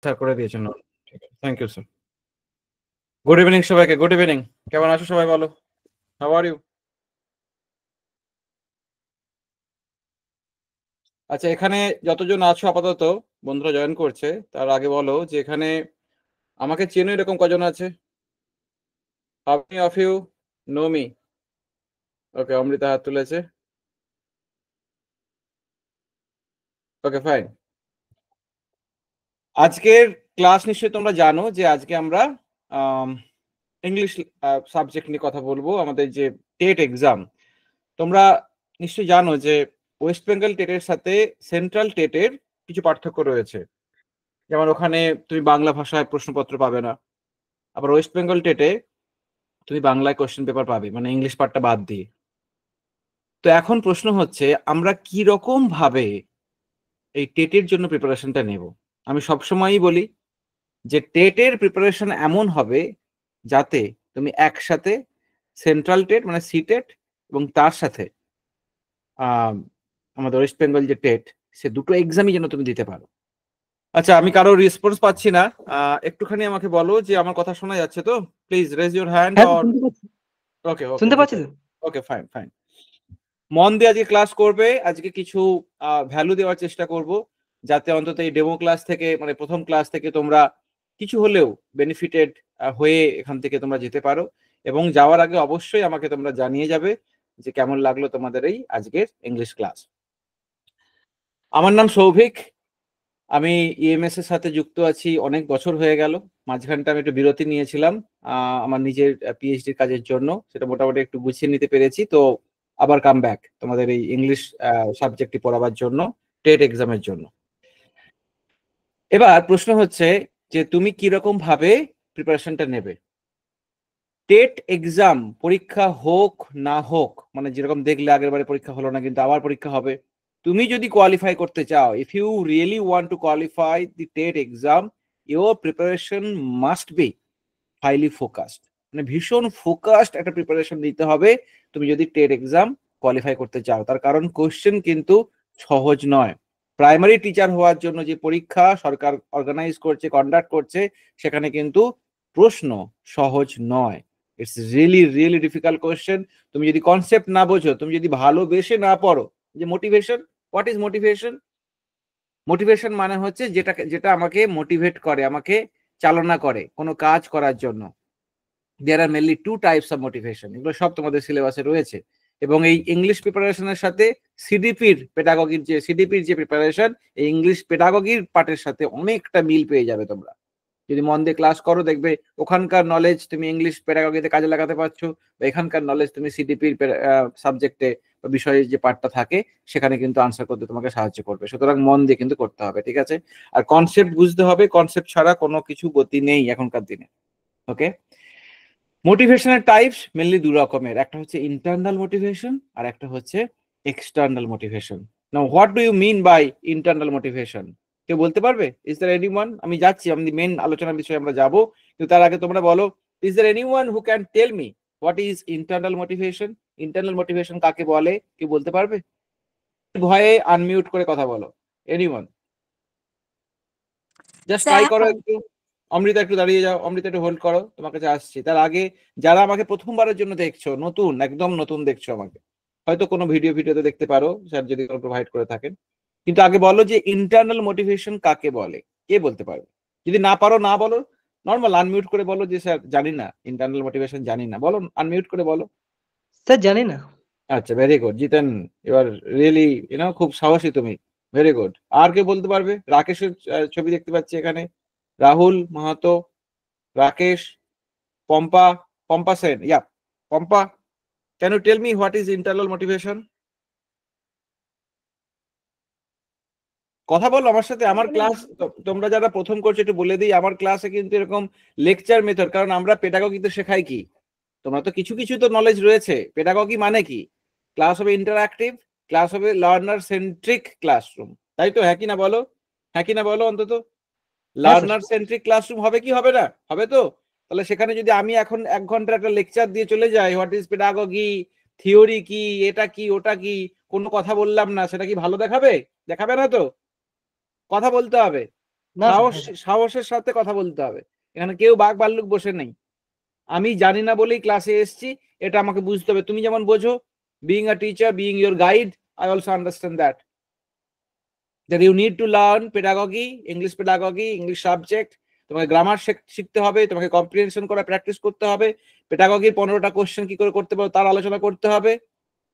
Sir করে দিয়েছেন। Thank you sir. Good evening সবাইকে, গুড ইভিনিং। কেমন আছো সবাই বলো? How are you? আচ্ছা, এখানে যতজন আছো আপাতত বন্ধুরা জয়েন করছে, তার আগে বলো যে এখানে আমাকে চেনো এরকম কজন আছে? How many of you know me? Okay, Amrita হাত তুলেছে। ওকে, ফাইন। আজকের ক্লাস নিশ্চয়ই তোমরা জানো যে আজকে আমরা ইংলিশ সাবজেক্ট নিয়ে কথা বলবো। আমাদের যে টেট এক্সাম, তোমরা নিশ্চয়ই জানো যে ওয়েস্ট বেঙ্গল টেটের সাথে সেন্ট্রাল টেটের কিছু পার্থক্য রয়েছে। যেমন ওখানে তুমি বাংলা ভাষায় প্রশ্নপত্র পাবে না, আবার ওয়েস্ট বেঙ্গল টেটে তুমি বাংলায় কোশ্চেন পেপার পাবে, মানে ইংলিশ পার্টটা বাদ দিয়ে। তো এখন প্রশ্ন হচ্ছে আমরা কি রকম ভাবে এই টেটের জন্য প্রিপারেশনটা নেব। আমি সবসময়ই বলি যে টেটের প্রিপারেশন এমন হবে যাতে তুমি একসাথে সেন্ট্রাল টেট মানে সিটেট এবং তার সাথে আমাদের ওয়েস্ট বেঙ্গল যে টেট, সে দুটো এক্সামই যেন তুমি দিতে পারো। আচ্ছা, আমি কারো রেসপন্স পাচ্ছি না। একটুখানি আমাকে বলো যে আমার কথা শোনা যাচ্ছে তো? প্লিজ রেজ ইউর হ্যান্ড হ্যাঁ অর শুনতে পাচ্ছি। ওকে ওকে শুনতে ওকে পাচ্ছি তো? ওকে, ফাইন ফাইন। মন দিয়ে আজকে ক্লাস করবে। আজকে কিছু ভ্যালু দেওয়ার চেষ্টা করব, যাতে অন্তত এই ডেমো ক্লাস থেকে, মানে প্রথম ক্লাস থেকে তোমরা কিছু হলেও বেনিফিটেড হয়ে এখান থেকে তোমরা যেতে পারো। এবং যাওয়ার আগে অবশ্যই আমাকে তোমরা জানিয়ে যাবে যে কেমন লাগলো তোমাদের এই আজকের ইংলিশ ক্লাস। আমার নাম সৌভিক। আমি ইএমএস এর সাথে যুক্ত আছি অনেক বছর হয়ে গেল। মাঝখানটা আমি একটু বিরতি নিয়েছিলাম আমার নিজের পিএইচডি কাজের জন্য, সেটা মোটামুটি একটু গুছিয়ে নিতে পেরেছি। তো আবার কাম ব্যাক তোমাদের এই ইংলিশ সাবজেক্টটি পড়াবার জন্য, টেট এক্সামের জন্য। এবার প্রশ্ন হচ্ছে যে তুমি কিরকম ভাবে প্রিপারেশনটা নেবে। টেট এক্সাম পরীক্ষা হোক না হোক, মানে যেরকম দেখলে আগের বারে পরীক্ষা হলো না কিন্তু আবার পরীক্ষা হবে, তুমি যদি কোয়ালিফাই করতে চাও, if you really want to qualify the TET exam, your preparation must be highly focused. মানে ভীষণ ফোকাসড একটা প্রিপারেশন নিতে হবে তুমি যদি টেট এক্সাম কোয়ালিফাই করতে চাও। তার কারণ কোশ্চেন কিন্তু সহজ নয়। প্রাইমারি টিচার হওয়ার জন্য যে পরীক্ষা সরকার অর্গানাইজ করছে, কন্ডাক্ট করছে, সেখানে কিন্তু প্রশ্ন সহজ নয়। It's really really difficult question. তুমি যদি কনসেপ্ট না বোঝো, তুমি যদি ভালোবেসে না পড়ো, যে motivation, what is motivation? Motivation মানে হচ্ছে যেটা আমাকে মোটিভেট করে, আমাকে চালনা করে কোনো কাজ করার জন্য। There are mainly two types of motivation, এগুলো সব তোমাদের সিলেবাসে রয়েছে। এবং এই ইংলিশ প্রিপারেশনের সাথে সিডিপির যে প্রিপারেশন, এই ইংলিশ পেডাগগির পার্টের সাথে অনেকটা মিল পেয়ে যাবে তোমরা যদি মন দিয়ে ক্লাস করো। দেখবে ওখানকার নলেজ তুমি ইংলিশ পেডাগগিতে কাজে লাগাতে পারছো, বা এখানকার নলেজ তুমি সিডিপির সাবজেক্টে বা বিষয়ে যে পার্টটা থাকে সেখানে কিন্তু আনসার করতে তোমাকে সাহায্য করবে। সুতরাং মন দিয়ে কিন্তু করতে হবে, ঠিক আছে? আর কনসেপ্ট বুঝতে হবে, কনসেপ্ট ছাড়া কোনো কিছু গতি নেই এখনকার দিনে। ওকে, মোটিভেশনের টাইপস মেনলি দু রকমের, একটা হচ্ছে ইন্টারনাল মোটিভেশন আর একটা হচ্ছে external motivation. Now what do you mean by internal motivation? কেউ বলতে পারবে? Is there anyone? আমি যাচ্ছি, আমি মেন আলোচনার বিষয়ে আমরা যাব, কিন্তু তার আগে তোমরা বলো, is there anyone who can tell me what is internal motivation? Internal motivation কাকে বলে কেউ বলতে পারবে? ভয়ে আনমিউট করে কথা বলো। এনিওয়ান? জাস্ট ট্রাই করো একটু। অমৃতা একটু দাঁড়িয়ে যাও, অমৃতা একটু হোল্ড করো, তোমার কাছে আসছি। তার আগে যারা আমাকে প্রথমবারের জন্য দেখছো, নতুন, একদম নতুন দেখছো আমাকে, হয়তো কোনো ভিডিওতে দেখতে পারো স্যার যদি প্রোভাইড করে থাকেন, কিন্তু আগে বলো যে ইন্টারনাল মোটিভেশন কাকে বলে, কে বলতে পারবে? যদি না পারো না বলো, নর্মাল আনমিউট করে বলো যে স্যার জানি না, ইন্টারনাল মোটিভেশন জানি না, বলো, আনমিউট করে বলো। স্যার জানি না। আচ্ছা, ভেরি গুড জিতেন, এবার রিয়েলি খুব সাহসী তুমি, ভেরি গুড। আর কে বলতে পারবে? রাকেশের ছবি দেখতে পাচ্ছি এখানে, Rahul Mahato, Rakesh, Pampa, Pampa Sen, yeah, Pampa, can you tell me what is internal motivation? কথা বলো আমার সাথে। আমার ক্লাস, তোমরা যারা প্রথম করছো একটু বলে দিই, আমার ক্লাসে কিন্তু এরকম লেকচার মেথড, কারণ আমরা পেডাগগিতে শেখাই কি, তোমরা তো কিছু কিছু তো নলেজ রয়েছে। পেডাগগি মানে কি? ক্লাস হবে ইন্টারঅ্যাক্টিভ, ক্লাস হবে লার্নার সেন্ট্রিক ক্লাসরুম, তাই তো? হ্যাঁ কি না বলো, হ্যাঁ কি না বলো অন্তত। হ্যাঁ স্যার। লার্নার সেন্ট্রিক ক্লাসরুম হবে কি হবে না? হবে তো? তাহলে সেখানে যদি আমি এখন 1 ঘন্টার একটা লেকচার দিয়ে চলে যাই, হোয়াট ইজ পেডাগগি, থিওরি কি, এটা কি ওটা কি, কোনো কথা বললাম না, সেটা কি ভালো দেখাবে? দেখাবে না তো, কথা বলতে হবে। না সাহস স্যার সাহসের সাথে কথা বলতে হবে। এখানে কেউ বাঘ ভাল্লুক বসে নেই। আমি জানি না বলেই ক্লাসে এসেছি, এটা আমাকে বুঝতে হবে। তুমি যেমন বোঝো, being a teacher, being your guide, I also understand that you need to learn pedagogy, English pedagogy, English subject. তোমাকে গ্রামার শিখতে হবে, তোমাকে কম্প্রিহেনশন করা প্র্যাকটিস করতে হবে, পেডাগজির 15টা কোশ্চেন কি করে করতে পারো তার আলোচনা করতে হবে।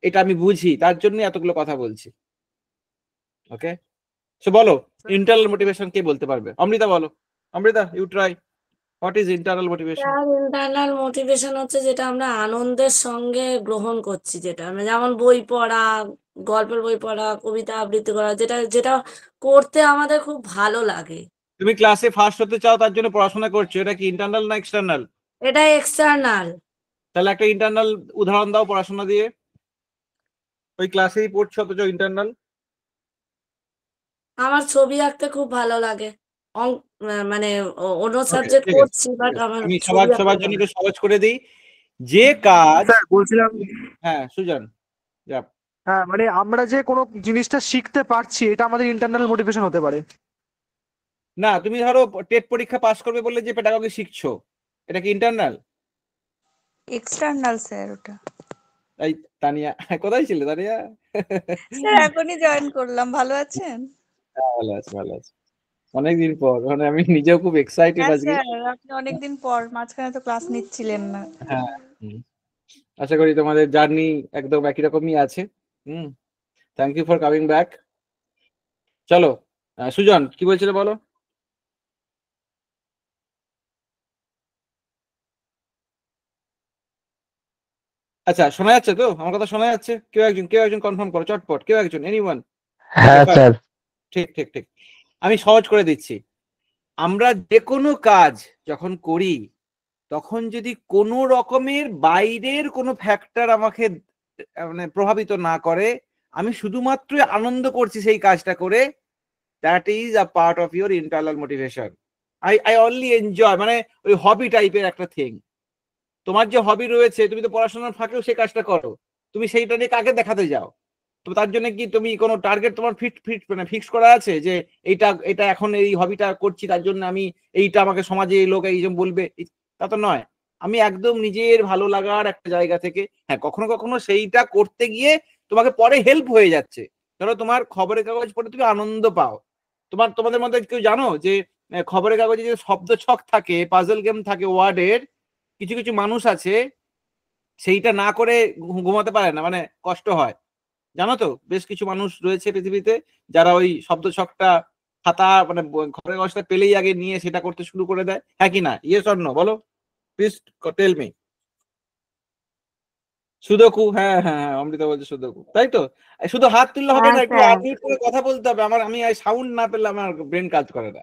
এটা আমি বুঝি, তার জন্য এতগুলো কথা বলছি। ওকে, সো বলো ইন্টারনাল মোটিভেশন কে বলতে পারবে? অমৃতা বলো। Amrita, you try. What is internal motivation? Internal motivation হচ্ছে যেটা আমরা আনন্দের সঙ্গে গ্রহণ করছি, যেটা আমরা যেমন বই পড়া, গল্পের বই পড়া, কবিতা আবৃত্তি করা, যেটা যেটা করতে আমাদের খুব ভালো লাগে। তুমি ক্লাসে ফার্স্ট হতে চাও, তার জন্য পড়াশোনা করছো, এটা কি ইন্টারনাল না এক্সটার্নাল? এটা এক্সটার্নাল। তাহলে একটা ইন্টারনাল উদাহরণ দাও পড়াশোনা দিয়ে। ওই ক্লাসেই পড়ছো অথচ ইন্টারনাল। আমার ছবি আঁকতে খুব ভালো লাগে। মানে অন্য ওকে, সাবজেক্ট ঠিক আছে, করছি, ঠিক বাট আছে। আমার আমি ছবি আঁকতে সবার ভালো জন্য লাগে। একটু সহজ করে দিই। যে কাজ, স্যার বলছিলাম, হ্যাঁ সুজন, যা। হ্যাঁ মানে আমরা যে কোনো জিনিসটা শিখতে পারছি এটা আমাদের ইন্টারনাল মোটিভেশন হতে পারে। না, তুমি ধরো টেট পরীক্ষা পাস করবে বলে যে পেডাগজি শিখছো, এটা কি ইন্টারনাল? এক্সটার্নাল স্যার ওটা। এই তানিয়া, কোথায় ছিলে তানিয়া? স্যার এখনই জয়েন করলাম, ভালো আছেন? হ্যাঁ, ভালো আছে, ভালো আছে। অনেকদিন পর, মানে আমি নিজেও খুব এক্সাইটেড হ্যাঁ আজকে। স্যার, আপনি অনেকদিন পর, মাঝখানে তো ক্লাস নিচ্ছিলেন না। হ্যাঁ, আশা করি তোমাদের জার্নি একদম একই রকমই আছে। Thank you for coming back. চলো, সুজন কি বলছিলে বলো। আচ্ছা, শোনা যাচ্ছে তো? আমার কথা শোনা যাচ্ছে? কেউ একজন কনফার্ম করো চটপট, কেউ একজন, এনিওয়ান? হ্যাঁ স্যার। ঠিক ঠিক ঠিক। আমি সহজ করে দিচ্ছি। আমরা যে কোনো কাজ যখন করি, তখন যদি কোনো রকমের বাইরের কোনো ফ্যাক্টর আমাকে মানে প্রভাবিত না করে, আমি শুধুমাত্র আনন্দ করছি সেই কাজটা করে, that is a part of your internal motivation. I only enjoy, মানে ওই হবি টাইপের একটা থিং। তোমার যে হবি রয়েছে, তুমি তো পড়াশোনার ফাঁকেও সেই কাজটা করো, তুমি সেইটা নিয়ে কাকে দেখাতে যাও? তো তার জন্য কি তুমি কোনো টার্গেট তোমার মানে ফিক্স করা আছে যে এটা এখন এই হবিটা করছি, তার জন্য আমি এইটা আমাকে সমাজে এই লোক এইজন বলবে? তা তো নয়। আমি একদম নিজের ভালো লাগার একটা জায়গা থেকে, হ্যাঁ কখনো কখনো সেইটা করতে গিয়ে তোমাকে পরে হেল্প হয়ে যাচ্ছে। ধরো তোমার খবরের কাগজ পড়ে তুমি আনন্দ পাও। তোমাদের মধ্যে কেউ জানো যে খবরের কাগজে যে শব্দ ছক থাকে, পাজল গেম থাকে ওয়ার্ডের, কিছু কিছু মানুষ আছে সেইটা না করে ঘুমাতে পারে না, মানে কষ্ট হয়। জানো তো, বেশ কিছু মানুষ রয়েছে পৃথিবীতে যারা ওই শব্দ ছকটা খাতা মানে ঘরের কাগজটা পেলেই আগে নিয়ে সেটা করতে শুরু করে দেয়। হ্যাঁ কি না? ইয়েস অর নো বলো, প্লিজ টেল মি। সুদোকু, হ্যাঁ হ্যাঁ হ্যাঁ, অমৃতা বলছে সুদোকু, তাই তো? শুধু হাত তুললে হবে না, হ্যাঁ একটু স্যার। আনমিউট করে কথা বলতে হবে। আমি সাউন্ড না পেলে আমার ব্রেন কাজ করে না।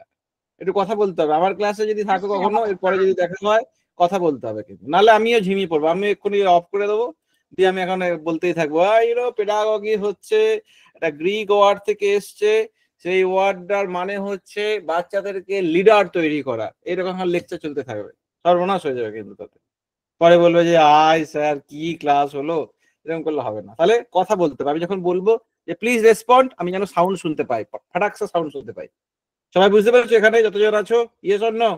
একটু কথা বলতে হবে। আমার ক্লাসে যদি থাকো কখনো, এরপরে যদি দেখা হয়, কথা বলতে হবে কিন্তু, নাহলে আমিও ঝিমিয়ে পড়বো। আমি এক্ষুনি অফ করে দেবো, দিয়ে আমি এখন বলতেই থাকবো পেডাগজি হচ্ছে একটা গ্রিক ওয়ার্ড থেকে এসছে, সেই ওয়ার্ডটার মানে হচ্ছে বাচ্চাদেরকে লিডার তৈরি করা। এরকম লেকচার চলতে থাকবে, সর্বনাশ হয়ে যাবে কিন্তু তাতে। পরে বলবে যে আয় স্যার কি ক্লাস হলো, এরকম করলে হবে না। তাহলে কথা বলতে হবে। আমি যখন বলবো যে প্লিজ রেসপন্ড, আমি যেন সাউন্ড শুনতে পাই, ফাটাকসা সাউন্ড শুনতে পাই। সবাই বুঝতে পেরেছো এখানে যতজন আছো? Yes or no?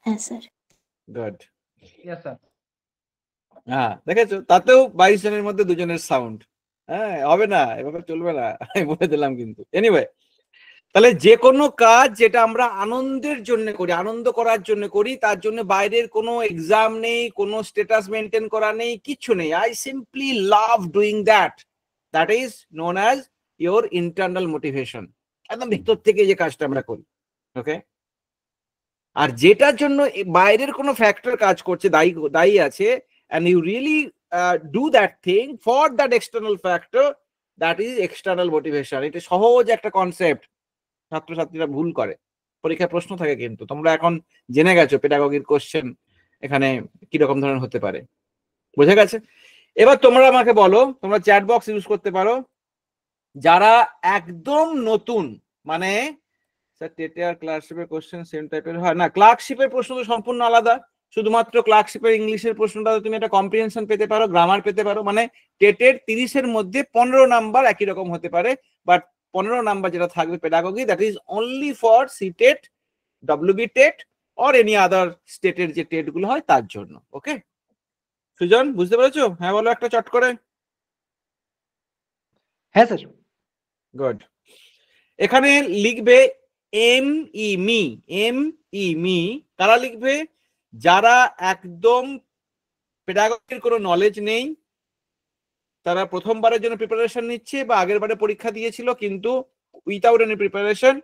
হ্যাঁ স্যার। গুড। Yes sir. হ্যাঁ, দেখেছো, তাতেও 22 জনের মধ্যে 2 জনের সাউন্ড। হ্যাঁ, হবে না, এভাবে চলবে না, আমি বলে দিলাম কিন্তু। এনিওয়ে, তাহলে যে কোনো কাজ যেটা আমরা আনন্দের জন্য করি, আনন্দ করার জন্য করি, তার জন্য বাইরের কোনো এক্সাম নেই, কোনো স্ট্যাটাস মেনটেন করা নেই, কিচ্ছু নেই। I simply love doing that. That is known as your internal motivation. একদম ভিতর থেকে যে কাজটা আমরা করি। ওকে, আর যেটার জন্য বাইরের কোনো ফ্যাক্টর কাজ করছে, দায়ী আছে, and you really do that thing for that external factor, that is external motivation. এটা সহজ একটা কনসেপ্ট, ছাত্রছাত্রীরা ভুল করে। পরীক্ষায় প্রশ্ন থাকে কিন্তু, তোমরা এখন জেনে গেছো পেডাগজির কোশ্চেন এখানে কি রকম ধরনের হতে পারে। বুঝে গেছে? এবার তোমরা আমাকে বলো, তোমরা চ্যাট বক্স ইউজ করতে পারো। যারা একদম নতুন, মানে স্যার টেটে আর ক্লার্কশিপের কোশ্চেন সেম টাইপের হয় না, ক্লার্কশিপের প্রশ্ন তো সম্পূর্ণ আলাদা। শুধুমাত্র ক্লার্কশিপের ইংলিশের প্রশ্নটা তুমি একটা কম্প্রিহেনশন পেতে পারো, গ্রামার পেতে পারো। মানে টেটের 30-এর মধ্যে 15 নাম্বার একই রকম হতে পারে, বাট 15 নাম্বার যেটা থাকবে pedagogy, that is only for CTET, WB TET or any other স্টেটের যে টেট গুলো হয় তার জন্য। ওকে সুজন, বুঝতে পেরেছো? হ্যাঁ বলো একটা চট করে। হ্যাঁ স্যার। গুড। এখানে লিখবে M E me, M E me কারা লিখবে? যারা একদম পেডাগজির কোনো নলেজ নেই, তারা প্রথমবারের জন্য প্রিপারেশন নিচ্ছে বা আগের বারে পরীক্ষা দিয়েছিল কিন্তু উইথাউট এনি প্রিপারেশন,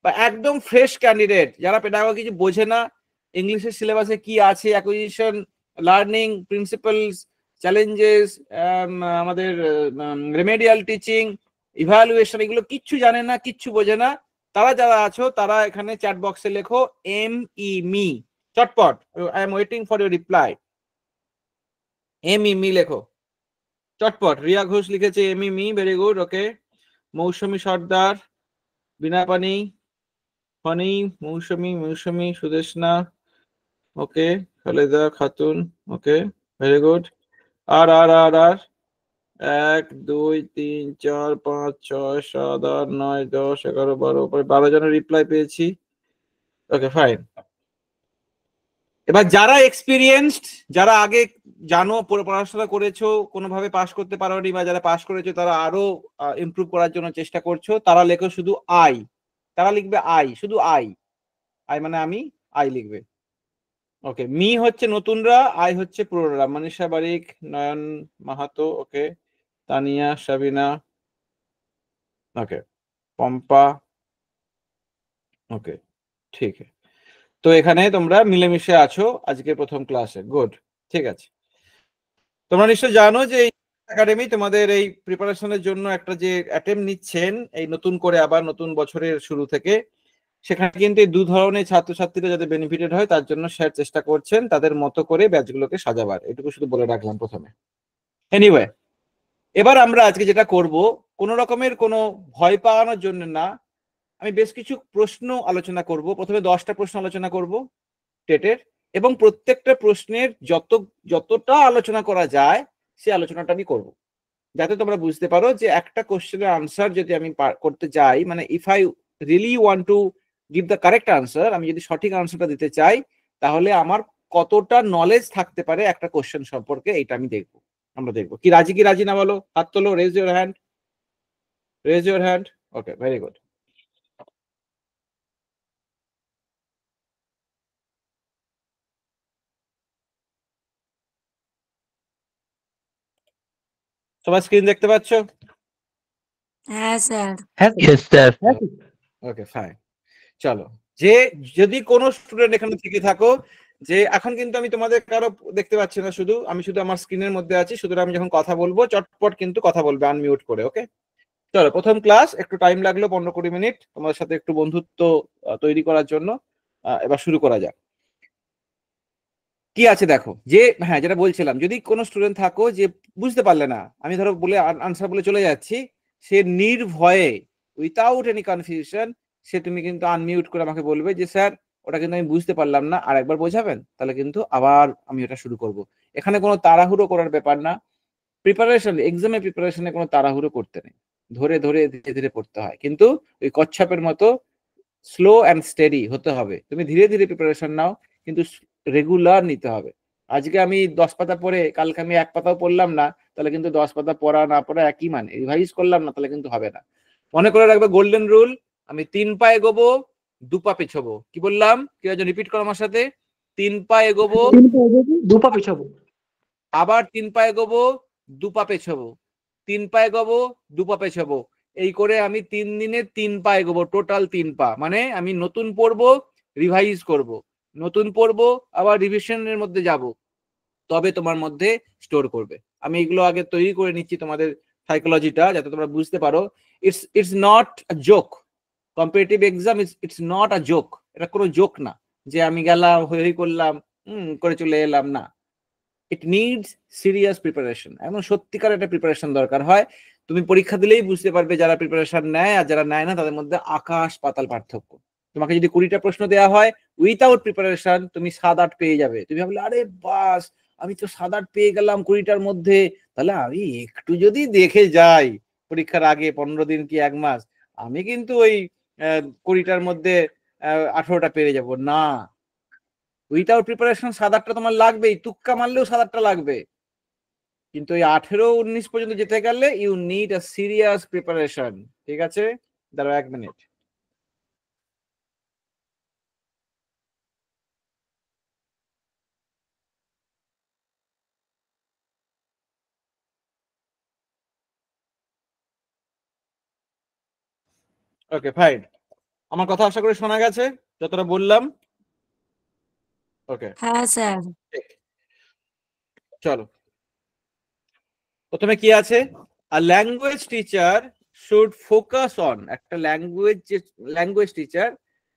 বা একদম ফ্রেশ ক্যান্ডিডেট যারা পেডাগজি কিছু বোঝে না, ইংলিশের সিলেবাসে কি আছে, অ্যাকুইজিশন, লার্নিং প্রিন্সিপালস, চ্যালেঞ্জেস, আমাদের রেমেডিয়াল টিচিং, ইভ্যালুয়েশন, এগুলো কিচ্ছু জানে না, কিচ্ছু বোঝে না, তারা যারা আছো তারা এখানে চ্যাট বক্সে লেখো এম ই মি চটপট। I am waiting for your reply. M E me লেখো চটপট। রিয়া ঘোষ লিখেছে M E me, very good. Okay. Mousumi Sardar, Bina Pani, Phoni, Mousumi, Sudeshna, okay, Khaleda Khatun, okay, very good. আর 1 2 3 4 5 6 7 8 9 10 11 12 জনের রিপ্লাই পেয়েছি। Okay fine. এবার যারা এক্সপিরিয়েন্সড, যারা আগে জানো, পড়াশোনা করেছো, কোনোভাবে পাস করতে পারোনি, বা যারা পাস করেছো তারা আরো ইমপ্রুভ করার জন্য চেষ্টা করছো, তারা লেখো শুধু আই। তারা লিখবে আই, শুধু আই। আই মানে আমি, আই লিখবে। ওকে। মি হচ্ছে নতুনরা, আই হচ্ছে পুরোরা। মনীষা বারিক, নয়ন মাহাতো, ওকে, তানিয়া, সাবিনা, ওকে, পম্পা, ওকে, ঠিক আছে। তো এখানে তোমরা মিলেমিশে আছো আজকে প্রথম ক্লাসে। গুড, ঠিক আছে। তোমরা নিশ্চয় জানো যে একাডেমি তোমাদের এই প্রিপারেশনের জন্য একটা যে অ্যাটেম্প নিচ্ছেন এই নতুন করে, আবার নতুন বছরের শুরু থেকে, সেখানে কিন্তু এই 2 ধরনের ছাত্রছাত্রীরা যাতে বেনিফিটেড হয় তার জন্য স্যার চেষ্টা করছেন তাদের মতো করে ব্যাচগুলোকে সাজাবার। এটুকু শুধু বলে রাখলাম প্রথমে। এনিওয়ে, এবার আমরা আজকে যেটা করব, কোনো রকমের কোনো ভয় পাওয়ানোর জন্য না, আমি বেশ কিছু প্রশ্ন আলোচনা করব। প্রথমে 10টা প্রশ্ন আলোচনা করব টেটের, এবং প্রত্যেকটা প্রশ্নের যতটা আলোচনা করা যায় সেই আলোচনাটা আমি করব, যাতে তোমরা বুঝতে পারো যে একটা কোশ্চেনের আনসার যদি আমি করতে চাই, মানে if I really want to give the correct answer, আমি যদি সঠিক আনসারটা দিতে চাই, তাহলে আমার কতটা নলেজ থাকতে পারে একটা কোশ্চেন সম্পর্কে, এটা আমি দেখবো, আমরা দেখবো। কি রাজি না বলো? হাত তোলো, raise your hand, raise your hand. Okay, very good. সবাই স্ক্রিন দেখতে পাচ্ছ? হ্যাঁ স্যার। হ্যাঁ Yes, sir. Sir. Okay fine. চলো, যে যদি কোনো স্টুডেন্ট এখানে থেকে থাকো, যে এখন কিন্তু আমি তোমাদের কারো দেখতে পাচ্ছি না, শুধু আমি শুধু আমার স্ক্রিনের মধ্যে আছি, সুতরাং আমি যখন কথা বলবো চটপট কিন্তু কথা বলবে আনমিউট করে। ওকে চলো, প্রথম ক্লাস, একটু টাইম লাগলো 15-20 মিনিট তোমাদের সাথে একটু বন্ধুত্ব তৈরি করার জন্য। এবার শুরু করা যাক। কি আছে দেখো, যে হ্যাঁ যেটা বলছিলাম, যদি কোনো স্টুডেন্ট থাকো যে বুঝতে পারলে না, আমি ধরো বলে আনসার বলে চলে যাচ্ছি, সে নির্ভয়ে উইথাউট এনি কনফিউশন সে তুমি কিন্তু আনমিউট করে আমাকে বলবে যে স্যার ওটা কিন্তু আমি বুঝতে পারলাম না, আর একবার বোঝাবেন, তাহলে কিন্তু আবার আমি ওটা শুরু করব। এখানে কোনো তাড়াহুড়ো করার ব্যাপার না। প্রিপারেশন, এক্সামে প্রিপারেশনে কোনো তাড়াহুড়ো করতে নেই, ধরে ধরে ধীরে ধীরে পড়তে হয়, কিন্তু ওই কচ্ছপের মতো স্লো অ্যান্ড স্টেডি হতে হবে। তুমি ধীরে ধীরে প্রিপারেশন নাও, কিন্তু রেগুলার নিতে হবে। আজকে আমি 10 পাতা পড়ে কালকে আমি 1 পাতাও পড়লাম না, তাহলে কিন্তু 10 পাতা পড়া না পড়া একই মানে, রিভাইজ করলাম না তাহলে কিন্তু হবে না। মনে করে রাখবে গোল্ডেন রুল, আমি 3 পা এগোবো 2 পা পেছবো। কি বললাম? কেউ একজন রিপিট করো আমার সাথে। 3 পা এগোবো 2 পা পেছাবো। আবার 3 পা এগোবো 2 পা পেছবো, 3 পা এগোবো 2 পা পেছবো, এই করে আমি 3 দিনে 3 পা এগোবো, টোটাল 3 পা। মানে আমি নতুন পড়বো, রিভাইজ করব, নতুন পড়বো, আবার রিভিশনের মধ্যে যাব, তবে তোমার মধ্যে স্টোর করবে। আমি এগুলো আগে তৈরি করে নিচ্ছি তোমাদের সাইকোলজিটা, যাতে তোমরা বুঝতে পারো it's not a joke. Competitive exam it's not a joke. এটা কোনো জোক না যে আমি গেলাম হই করলাম করে চলে এলাম, না। It needs serious preparation. এমন সত্যিকার একটা প্রিপারেশন দরকার হয়। তুমি পরীক্ষা দিলেই বুঝতে পারবে যারা প্রিপারেশন নেয় আর যারা নেয় না, তাদের মধ্যে আকাশ পাতাল পার্থক্য। তোমাকে যদি 20টা প্রশ্ন দেওয়া হয় উইথাউট প্রিপারেশন, তুমি 7-8 পেয়ে যাবে। তুমি ভাবলে আরে বাস, আমি তো 7-8 পেয়ে গেলাম 20টার মধ্যে, তাহলে আমি একটু যদি দেখে যাই পরীক্ষার আগে 15 দিন কি 1 মাস, আমি কিন্তু ওই 20টার মধ্যে 18টা পেরে যাব না। উইথাউট প্রিপারেশন 7-8টা তোমার লাগবেই, তুক্কা মারলেও 7-8টা লাগবে। কিন্তু ওই 18-19 পর্যন্ত যেতে গেলে you need a serious preparation. ঠিক আছে, দাঁড়াও 1 মিনিট। ওকে ফাইন, আমার কথা আশা করি শোনা গেছে যতটা বললাম। ওকে হ্যাঁ স্যার। চলো, প্রথমে কি আছে, a language teacher should focus on, একটা ল্যাঙ্গুয়েজ টিচার।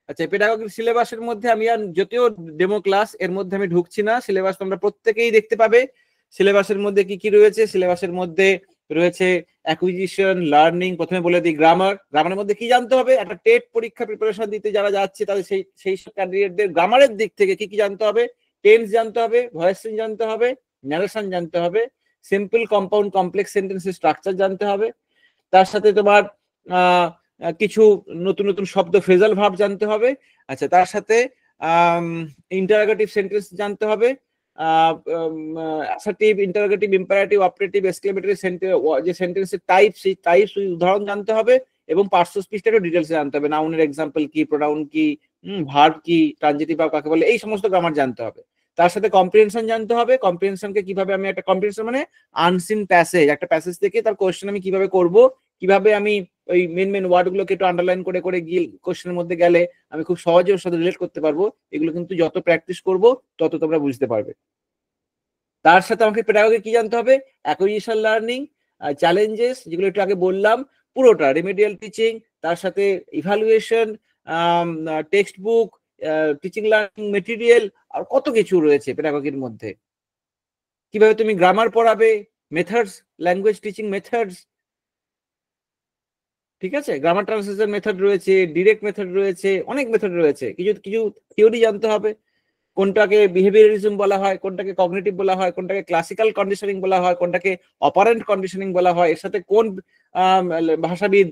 আচ্ছা, পেডাগোগিক সিলেবাসের মধ্যে আমি আর যদিও ডেমো ক্লাস এর মধ্যে আমি ঢুকছি না, সিলেবাস তোমরা প্রত্যেকেই দেখতে পাবে। সিলেবাসের মধ্যে কি কি রয়েছে, সিলেবাসের মধ্যে রয়েছে অ্যাকুইজিশন, লার্নিং। প্রথমে বলে দিই গ্রামারের মধ্যে কি জানতে হবে, একটা টেট পরীক্ষা প্রিপারেশন দিতে যারা যাচ্ছে তাদের সেই ক্যান্ডিডেটদের গ্রামারের দিক থেকে কি কি জানতে হবে, টেন্স জানতে হবে, ভয়েস চেঞ্জ জানতে হবে, ন্যারেশন জানতে হবে, সিম্পল কম্পাউন্ড কমপ্লেক্স সেন্টেন্সের স্ট্রাকচার জানতে হবে, তার সাথে তোমার কিছু নতুন নতুন শব্দ, ফ্রেজাল ভার্ব জানতে হবে। আচ্ছা, তার সাথে ইন্টারোগেটিভ সেন্টেন্স জানতে হবে, assertive, interrogative, imperative, operative, exclamatory যে সেন্টেন্সের টাইপ, সেই টাইপস উদাহরণ জানতে হবে, এবং পার্শ্ব স্পিচটাকে ডিটেলসে জানতে হবে, নাউনের এক্সাম্পল কি, প্রোনাউন কি, ভার্ব কি, ট্রানজিটিভ ভার্ব কাকে বলে, এই সমস্ত গ্রামার জানতে হবে। তার সাথে কম্প্রিহেনশন জানতে হবে, কম্প্রিহেনশনকে কিভাবে আমি একটা কম্প্রিহেনশন মানে আনসিন প্যাসেজ, একটা প্যাসেজ থেকে তার কোশ্চেন আমি কিভাবে করব, কিভাবে আমি ওই মেন ওয়ার্ড গুলোকে একটু আন্ডারলাইন করে করে গিয়ে কোশ্চেনের মধ্যে গেলে আমি খুব সহজে ওর সাথে রিলেট করতে পারবো। এগুলো কিন্তু যত প্র্যাকটিস করব তত তোমরা বুঝতে পারবে। তার সাথে আমাকে পেডাগোগি কি জানতে হবে, অ্যাকুইজিশন লার্নিং, চ্যালেঞ্জেস যেগুলো একটু আগে বললাম পুরোটা, রেমেডিয়াল টিচিং, তার সাথে evaluation, text book, teaching learning material, আর কত কিছু রয়েছে পেডাগোগির মধ্যে। কিভাবে তুমি গ্রামার পড়াবে, মেথডস, ল্যাঙ্গুয়েজ টিচিং মেথডস, ঠিক আছে, গ্রামার ট্রান্সলেশন মেথড রয়েছে, ডিরেক্ট মেথড রয়েছে, অনেক মেথড রয়েছে। কিছু কিছু থিওরি জানতে হবে, কোনটাকে বিহেভিয়ারিজম বলা হয়, কোনটাকে কগনিটিভ বলা হয়, কোনটাকে ক্লাসিক্যাল কন্ডিশনিং বলা হয়, কোনটাকে অপারেন্ট কন্ডিশনিং বলা হয়, এর সাথে কোন ভাষাবিদ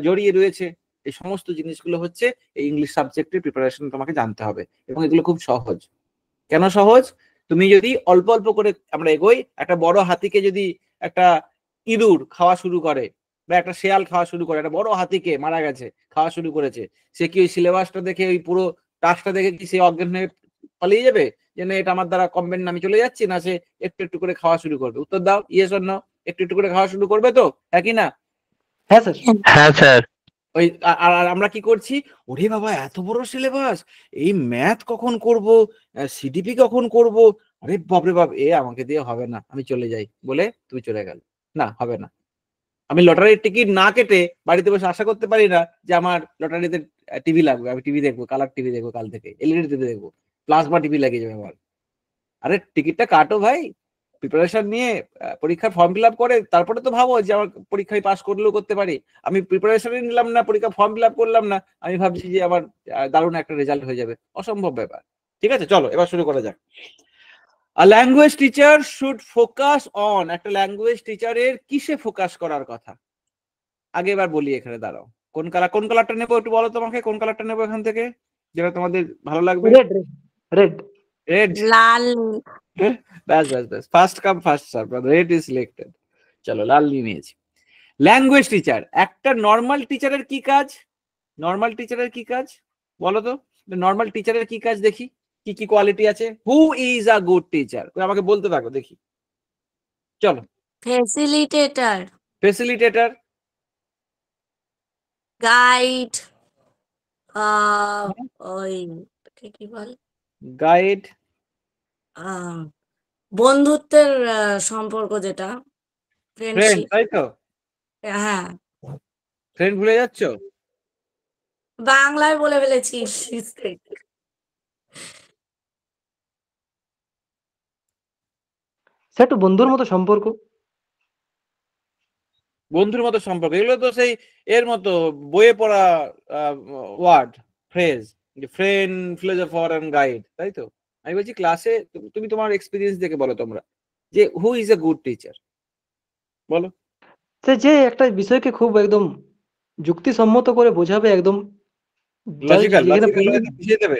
জড়িয়ে রয়েছে। এই সমস্ত জিনিসগুলো হচ্ছে এই ইংলিশ সাবজেক্টের প্রিপারেশন তোমাকে জানতে হবে, এবং এগুলো খুব সহজ। কেন সহজ, তুমি যদি অল্প অল্প করে আমরা এগোই, একটা বড় হাতিকে যদি একটা ইঁদুর খাওয়া শুরু করে, বা একটা শেয়াল খাওয়া শুরু করে, একটা বড় হাতিকে মারা গেছে খাওয়া শুরু করেছে, সে কি ওই সিলেবাসটা দেখে, ওই পুরো টাস্কটা দেখে কি সে অজ্ঞান হয়ে পালিয়ে যাবে যে না এটা আমার দ্বারা কমবেন না, আমি চলে যাচ্ছি, না সে একটু একটু করে খাওয়া শুরু করবে? উত্তর দাও, ইয়েস অর নো, একটু একটু করে খাওয়া শুরু করবে তো, হ্যাঁ কি না? হ্যাঁ স্যার। হ্যাঁ স্যার। ওই আর আমরা কি করছি, ওরে বাবা এত বড় সিলেবাস, এই ম্যাথ কখন করব, সিডিপি কখন করব, আরে বাপরে বাপ, এ আমাকে দিয়ে হবে না, আমি চলে যাই বলে তুমি চলে গেল, না হবে না। আমি লটারির টিকিট না কেটে বাড়িতে বসে আশা করতে পারি না যে আমার লটারিতে টিভি লাগবে, আমি টিভি দেখবো, কালার টিভি দেখবো, কাল থেকে এলইডি টিভি দেখবো, প্লাজমা টিভি লাগিয়ে যাবে আমার। আরে টিকিটটা কাটো ভাই, প্রিপারেশন নিয়ে পরীক্ষার ফর্ম ফিল আপ করে তারপরে তো ভাবো যে আমার পরীক্ষায় পাস করলেও করতে পারি। আমি প্রিপারেশনই নিলাম না, পরীক্ষা ফর্ম ফিল আপ করলাম না, আমি ভাবছি যে আমার দারুণ একটা রেজাল্ট হয়ে যাবে, অসম্ভব ব্যাপার। ঠিক আছে, চলো এবার শুরু করা যাক। A language teacher should focus on, একটা ল্যাঙ্গুয়েজ টিচারের কিসে ফোকাস করার কথা আগে এবার বলি। এখানে দাঁড়াও, কোন কালারটা নেবো একটু বলো তোমাকে, কোন কালারটা নেবো এখান থেকে যেটা তোমাদের ভালো লাগবে? Red red red red. লাল। ব্যাস ব্যাস ব্যাস, first come first serve, red is selected. চলো লাল নিয়ে নিয়েছি। ল্যাঙ্গুয়েজ টিচার, একটা নর্মাল টিচারের কি কাজ, নর্মাল টিচারের কি কাজ বলো তো, নর্মাল টিচারের কি কাজ দেখি, কি কি কোয়ালিটি আছে। Who is a good teacher, আমাকে বলতে থাকো দেখি। চলো, ফ্যাসিলিটেটর, ফেসিলিটেটর, গাইড, ওই কি বলে, গাইড, আহ, বন্ধুত্বের সম্পর্ক যেটা, ফ্রেন্ড, ফ্রেন্ডশিপ। তাই তো, হ্যাঁ, ফ্রেন্ড ভুলে যাচ্ছ? বাংলায় বলে ফেলেছি ইংলিশ থেকে। স্যার একটু বন্ধুর মতো সম্পর্ক। বন্ধুর মতো সম্পর্ক, এগুলো তো সেই এর মতো বইয়ে পড়া word, phrase, friend, philosopher and guide, তাই তো। আমি বলছি ক্লাসে তুমি তোমার এক্সপিরিয়েন্স দেখে বলো তোমরা যে who is a good teacher, বলো। স্যার যে একটা বিষয়কে খুব একদম যুক্তিসম্মত করে বোঝাবে একদম, যার লজিক্যাল যেখানে লজিক্যাল problem- বুঝিয়ে দেবে।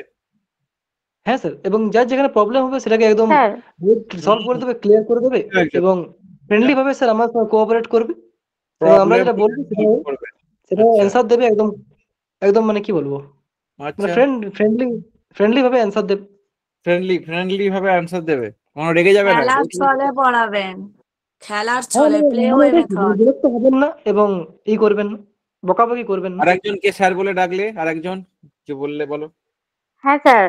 হ্যাঁ স্যার, এবং যার যেখানে প্রবলেম হবে সেটাকে একদম স্যার সলভ করে দেবে, ক্লিয়ার করে দেবে, একদম। এবং ফ্রেন্ডলি ভাবে স্যার আমার কোঅপারেট করবে, এবং আমরা প্রবলেম যেটা বলবো সেটা করবে। সেটা আচ্ছা অ্যান্সার দেবে একদম, একদম মানে কি বলবো, মানে আচ্ছা ফ্রেন্ডলি ভাবে অ্যান্সার দেবে। ফ্রেন্ডলি ভাবে আনসার দেবে, কোনো রেগে যাবে না। খেলার ছলে পড়াবেন, খেলার হ্যাঁ, ছলে, প্লে মানে ওয়ে এটাই তো, মেথড। বিরক্ত হবেন না এবং করবেন না, বকাবকি করবেন না। আরেকজনকে স্যার বলে ডাকলে, আরেকজন যে বললে বলো হ্যাঁ স্যার,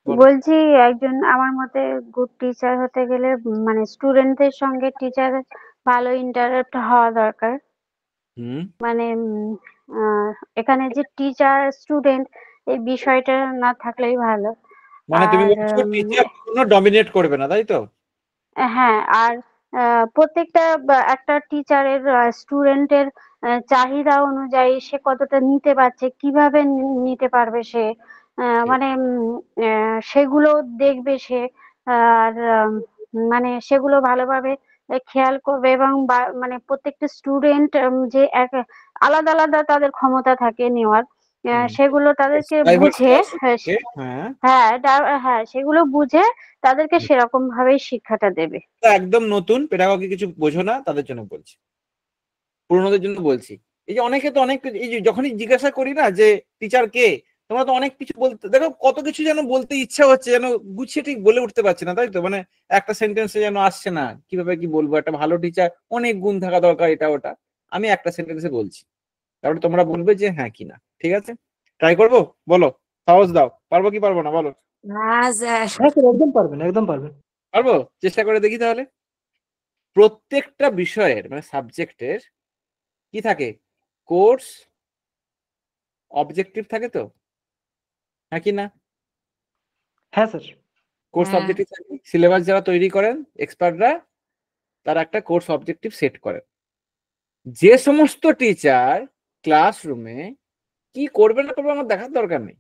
বলো। বলছি একজন আমার মতে গুড টিচার হতে গেলে মানে স্টুডেন্টদের সঙ্গে টিচারের ভালো ইন্টারেক্ট হওয়া দরকার। হুম মানে এখানে যে টিচার স্টুডেন্ট এই বিষয়টা না থাকলেই ভালো। মানে তুমি আর বলছো টিচার কখনো ডমিনেট করবে না, তাই তো? হ্যাঁ, আর প্রত্যেকটা একটা টিচারের স্টুডেন্টের চাহিদা অনুযায়ী সে কতটা নিতে পারছে, কিভাবে নিতে পারবে সে, মানে সেগুলো দেখবে সে। আর মানে সেগুলো ভালোভাবে খেয়াল করবে, এবং মানে প্রত্যেকটা স্টুডেন্ট যে এক আলাদা আলাদা তাদের ক্ষমতা থাকে নেওয়ার, সেগুলো তাদেরকে Diverse বুঝে, class থেকে, হ্যাঁ হ্যাঁ সেগুলো বুঝে তাদেরকে সেরকম ভাবেই শিক্ষাটা দেবে। তো একদম নতুন পেডাগজি কিছু বোঝো না তাদের জন্য বলছি, পুরোনোদের জন্য বলছি। এই যে অনেকে তো অনেক, এই যে যখনই জিজ্ঞাসা করি না যে টিচার কে, তোমরা তো অনেক কিছু বলতে, দেখো কত কিছু যেন বলতে ইচ্ছা হচ্ছে, যেন গুছিয়ে ঠিক বলে উঠতে পারছি না, তাই তো? মানে একটা সেন্টেন্সে যেন আসছে না, কিভাবে কি বলবো। একটা ভালো টিচার অনেক গুণ থাকা দরকার, এটা ওটা, আমি একটা সেন্টেন্সে বলছি, তারপরে তোমরা বলবে যে হ্যাঁ কি না। ঠিক আছে, ট্রাই করবো, বলো, সাহস দাও, পারবো কি পারবো না বলো। হ্যাঁ স্যার। হ্যাঁ স্যার, একদম পারবেন, একদম পারবেন। পারবো, চেষ্টা করে দেখি তাহলে। প্রত্যেকটা বিষয়ের মানে সাবজেক্টের কি থাকে, কোর্স অবজেক্টিভ থাকে তো, হ্যাঁ কি না? হ্যাঁ স্যার। কোর্স হ্যাঁ। অবজেক্টিভ থাকে, সিলেবাস যারা তৈরি করেন এক্সপার্টরা, তারা একটা কোর্স অবজেক্টিভ সেট করেন। যে সমস্ত টিচার ক্লাসরুমে কি করবে না করবে আমার দেখার দরকার নেই,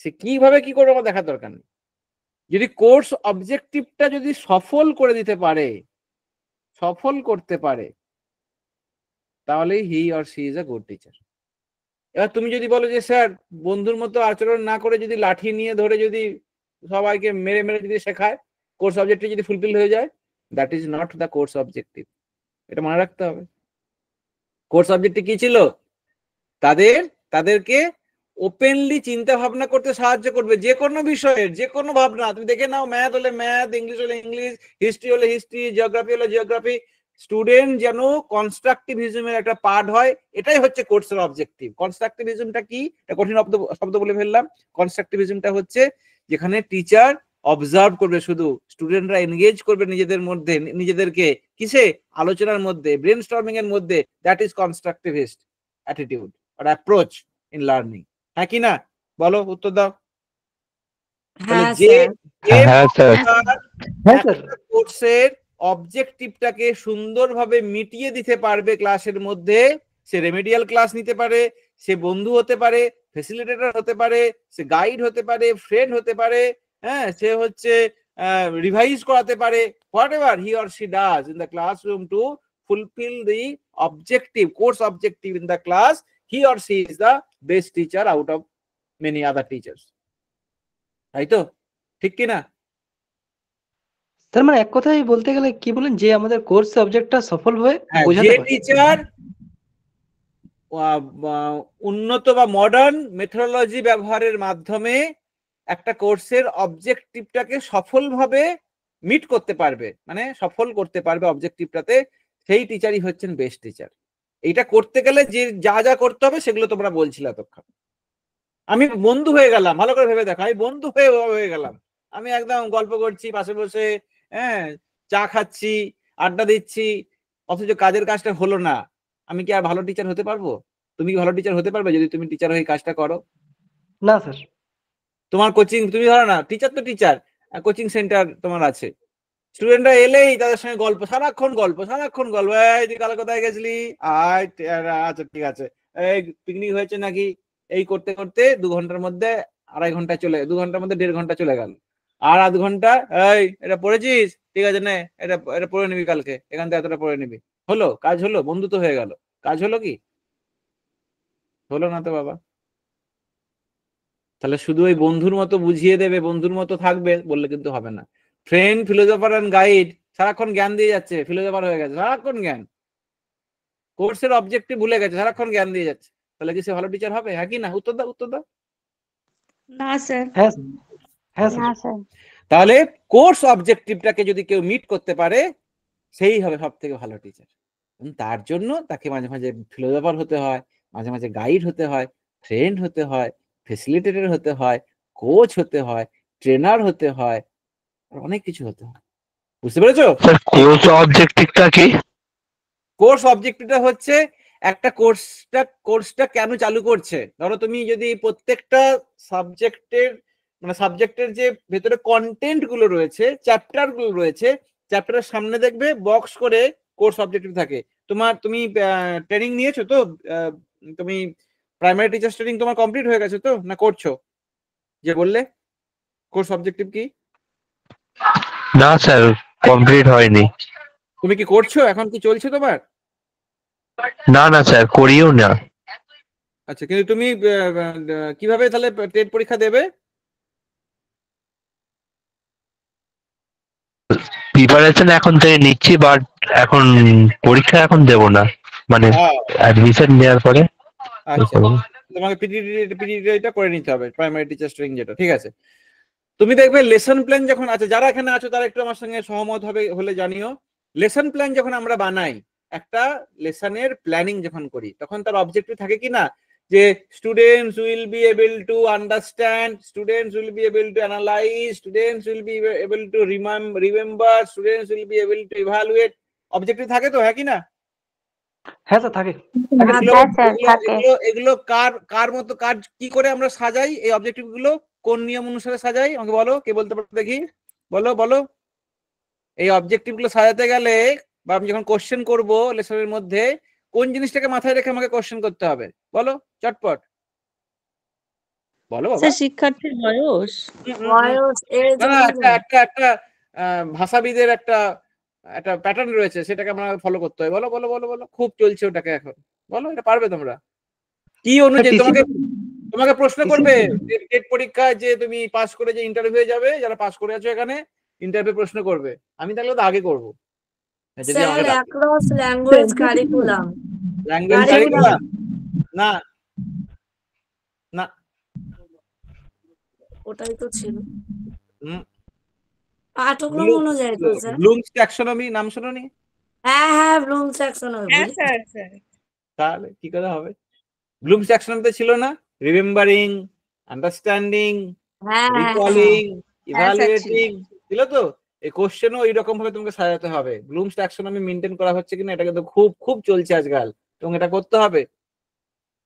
সে কিভাবে কি করবে আমার দেখার দরকার নেই। যদি কোর্স অবজেক্টিভটা যদি সফল করে দিতে পারে, সফল করতে পারে, তাহলে he or she is a good teacher. এবার তুমি যদি বলো যে স্যার বন্ধুর মতো আচরণ না করে যদি লাঠি নিয়ে ধরে যদি সবাইকে মেরে মেরে যদি শেখায়, কোর্স অবজেক্টিভ যদি ফুলফিল হয়ে যায়, that is not the course objective. এটা মনে রাখতে হবে। কোর্স অবজেক্টিভ কি ছিল? তাদেরকে ওপেনলি চিন্তা ভাবনা করতে সাহায্য করবে, যে কোনো বিষয়ের যে কোনো ভাবনা। তুমি দেখে নাও, ম্যাথ হলে ম্যাথ, ইংলিশ হলে ইংলিশ, হিস্ট্রি হলে হিস্ট্রি, জিওগ্রাফি হলে জিওগ্রাফি, স্টুডেন্ট যেন কনস্ট্রাকটিভিজমের একটা পার্ট হয়, এটাই হচ্ছে কোর্সের অবজেক্টিভ। কনস্ট্রাকটিভিজমটা কি? এটা কঠিন শব্দ বলে ফেললাম। কনস্ট্রাকটিভিজমটা হচ্ছে যেখানে টিচার অবজার্ভ করবে, শুধু স্টুডেন্টরা এনগেজ করবে নিজেদের মধ্যে, নিজেদেরকে কিসে, আলোচনার মধ্যে, ব্রেন স্টর্মিং এর মধ্যে। দ্যাট ইজ কনস্ট্রাকটিভিস্ট অ্যাটিটিউড আর অ্যাপ্রোচ ইন লার্নিং, হ্যাঁ কি না? বলো, উত্তর দাও। তাহলে হ্যাঁ যে স্যার। হ্যাঁ স্যার। একটা কোর্সের অবজেক্টিভটাকে সুন্দরভাবে মিটিয়ে দিতে পারবে ক্লাসের মধ্যে, সে রেমেডিয়াল ক্লাস নিতে পারে, সে বন্ধু হতে পারে, ফ্যাসিলিটেটর হতে পারে, সে গাইড হতে পারে, ফ্রেন্ড হতে পারে, হ্যাঁ, সে হচ্ছে রিভাইজ করাতে পারে, what ever he or she does in the classroom two fulfil the objective, course objective in the class, he or she is the best teacher out of many other teachers. তাই তো? ঠিক কি না? তার মানে এক কথায় বলতে গেলে কি বলেন, যে আমাদের কোর্স সাবজেক্টটা সফল হয়ে হ্যাঁ, বোঝাতে যে পারে। টিচার উন্নত বা মডার্ন মেথোডোলজি ব্যবহারের মাধ্যমে একটা কোর্সের অবজেক্টিভটাকে সফলভাবে মিট করতে পারবে, মানে সফল করতে পারবে অবজেক্টিভটাতে, সেই টিচারই হচ্ছেন বেস্ট টিচার। এইটা করতে গেলে যে যা যা করতে হবে সেগুলো তোমরা বলছিলে এতক্ষণ। আমি বন্ধু হয়ে গেলাম, ভালো করে ভেবে দেখো, আমি বন্ধু হয়ে গেলাম, আমি একদম গল্প করছি পাশে বসে, হ্যাঁ, চা খাচ্ছি, আড্ডা দিচ্ছি, অথচ কাজের কাজটা হলো না, আমি কি আর ভালো টিচার হতে পারবো? তুমি কি ভালো টিচার হতে পারবে যদি তুমি টিচার হয়ে কাজটা করো? না স্যার। তোমার কোচিং, তুমি ধরো না, টিচার তো টিচার, কোচিং সেন্টার তোমার আছে, স্টুডেন্টরা এলেই তাদের সঙ্গে গল্প, সারাক্ষণ গল্প, সারাক্ষণ গল্প, এই তুই কাল কোথায় গেছিলি, আয়, আচ্ছা ঠিক আছে, এই পিকনিক হয়েছে নাকি, এই করতে করতে 2 ঘন্টার মধ্যে 2.5 ঘন্টা চলে, 2 ঘন্টার মধ্যে 1.5 ঘন্টা চলে গেল। আর আধ ঘন্টা, এই এটা পড়েছিস, ঠিক আছে নে, এটা এটা পড়ে নিবি কালকে, এখান থেকে এতটা পড়ে নিবি, হলো কাজ, হলো, বন্ধু তো হয়ে গেল, কাজ হলো কি? হলো না তো বাবা। তাহলে শুধু ওই বন্ধুর মতো বুঝিয়ে দেবে, বন্ধুর মতো থাকবে বললে কিন্তু হবে না। ফ্রেন্ড, ফিলোসফার অ্যান্ড গাইড, সারাক্ষণ জ্ঞান দিয়ে যাচ্ছে, ফিলোসফার হয়ে গেছে, সারাক্ষণ জ্ঞান, কোর্সের অবজেক্টিভ ভুলে গেছে, সারাক্ষণ জ্ঞান দিয়ে যাচ্ছে, তাহলে কি সে ভালো টিচার হবে? হ্যাঁ কি না? উত্তর দাও, উত্তর দাও। না স্যার। হ্যাঁ স্যার, হ্যাঁ না স্যার। স্যার। তাহলে কোর্স অবজেক্টিভটাকে যদি কেউ মিট করতে পারে সেই হবে সব থেকে ভালো টিচার। তার জন্য তাকে মাঝে মাঝে ফিলোসফার হতে হয়, মাঝে মাঝে গাইড হতে হয়, ফ্রেন্ড হতে হয়, ফেসিলিটেটর হতে হয়, কোচ হতে হয়, ট্রেনার হতে হয়, আর অনেক কিছু হতে হয়। বুঝতে পেরেছো? স্যার কোর্স অবজেক্টিভটা কি? কোর্স অবজেক্টিভটা হচ্ছে একটা কোর্সটা কেন চালু করছে। ধরো তুমি যদি প্রত্যেকটা সাবজেক্টের যে ভেতরে কন্টেন্ট গুলো রয়েছে, চ্যাপ্টার গুলো রয়েছে, চ্যাপ্টারের সামনে দেখবে বক্স করে কোর্স অবজেক্টিভ থাকে। তুমি ট্রেনিং নিয়েছো তো? তুমি প্রাইমারি টিচার ট্রেনিং তোমার কমপ্লিট হয়ে গেছে তো, না করছো? যে বললে কোর্স অবজেক্টিভ কি? না স্যার, কমপ্লিট হয়নি। তুমি কি করছো? এখন কি চলছে তোমার? না না স্যার, করিও না। আচ্ছা, কিন্তু তুমি কিভাবে তাহলে টেট পরীক্ষা দেবে? প্রিপারেশন এখন থেকে নিচ্ছি, বাট এখন পরীক্ষা এখন দেব না, মানে অ্যাডমিশন নেওয়ার পরে। আচ্ছা, তোমাকে পিটিটা করে নিতে হবে, প্রাইমারি টিচার ট্রেনিং যেটা, ঠিক আছে। তুমি দেখবে লেসন প্ল্যান যখন আছে, যারা এখানে আছো তারা একটু আমার সঙ্গে সহমত হলে জানিও। লেসন প্ল্যান যখন আমরা বানাই, একটা লেসনের প্ল্যানিং যখন করি, তখন তার অবজেক্টিভ থাকে কি না, যে students will be able to understand, students will be able to analyse, students will be able to remember, students will be able to evaluate. Objective থাকে তো, হ্যাঁ কি না? হ্যাঁ স্যার, থাকে। এগুলো কার মতো, কার কি করে আমরা সাজাই এই অবজেক্টিভ গুলো, কোন নিয়ম অনুসারে সাজাই? আমাকে বলো, কে বলতে পারো দেখি, বলো বলো। এই অবজেক্টিভ গুলো সাজাতে গেলে বা আমি যখন কোশ্চেন করবো লেসনের মধ্যে, কোন জিনিসটাকে মাথায় রেখে আমাকে কোশ্চেন করতে হবে? বলো চটপট, বলো বাবা। স্যার শিক্ষার্থীর বয়স। বয়স, এজ, না, একটা ভাষাবিদের একটা প্যাটার্ন রয়েছে, সেটাকে আমরা ফলো করতে হয়। বলো বলো বলো বলো, খুব চলছে ওটাকে এখন, বলো, এটা পারবে তোমরা? কি অনুযায়ী তোমাকে প্রশ্ন করবে টেট পরীক্ষায়, যে তুমি পাস করে যে ইন্টারভিউ যাবে, যারা পাস করে আছো এখানে, ইন্টারভিউ প্রশ্ন করবে। আমি তাহলে তো আগে করবো যদি স্যার আমাকে across language curriculum. Language curriculum. না না, ওটাই তো ছিল হুম, পাঠ্যক্রম অনুযায়ী তো স্যার। ব্লুমস ট্যাক্সোনমি নাম শোনোনি? হ্যাঁ ব্লুমস ট্যাক্সোনমি। হ্যাঁ স্যার, স্যার। তাহলে কি করে হবে? ব্লুমস ট্যাক্সোনমিতে ছিল না রিমেম্বারিং, আন্ডারস্ট্যান্ডিং, হ্যাঁ রিকলিং, হ্যাঁ স্যার, ইভালুয়েটিং, ছিল তো? এই কোশ্চেনও এইরকম ভাবে তোমাকে সাজাতে হবে। ব্লুমস ট্যাক্সোনমি মেনটেন করা হচ্ছে কিনা, এটা কিন্তু খুব খুব চলছে আজকাল, এবং এটা করতে হবে।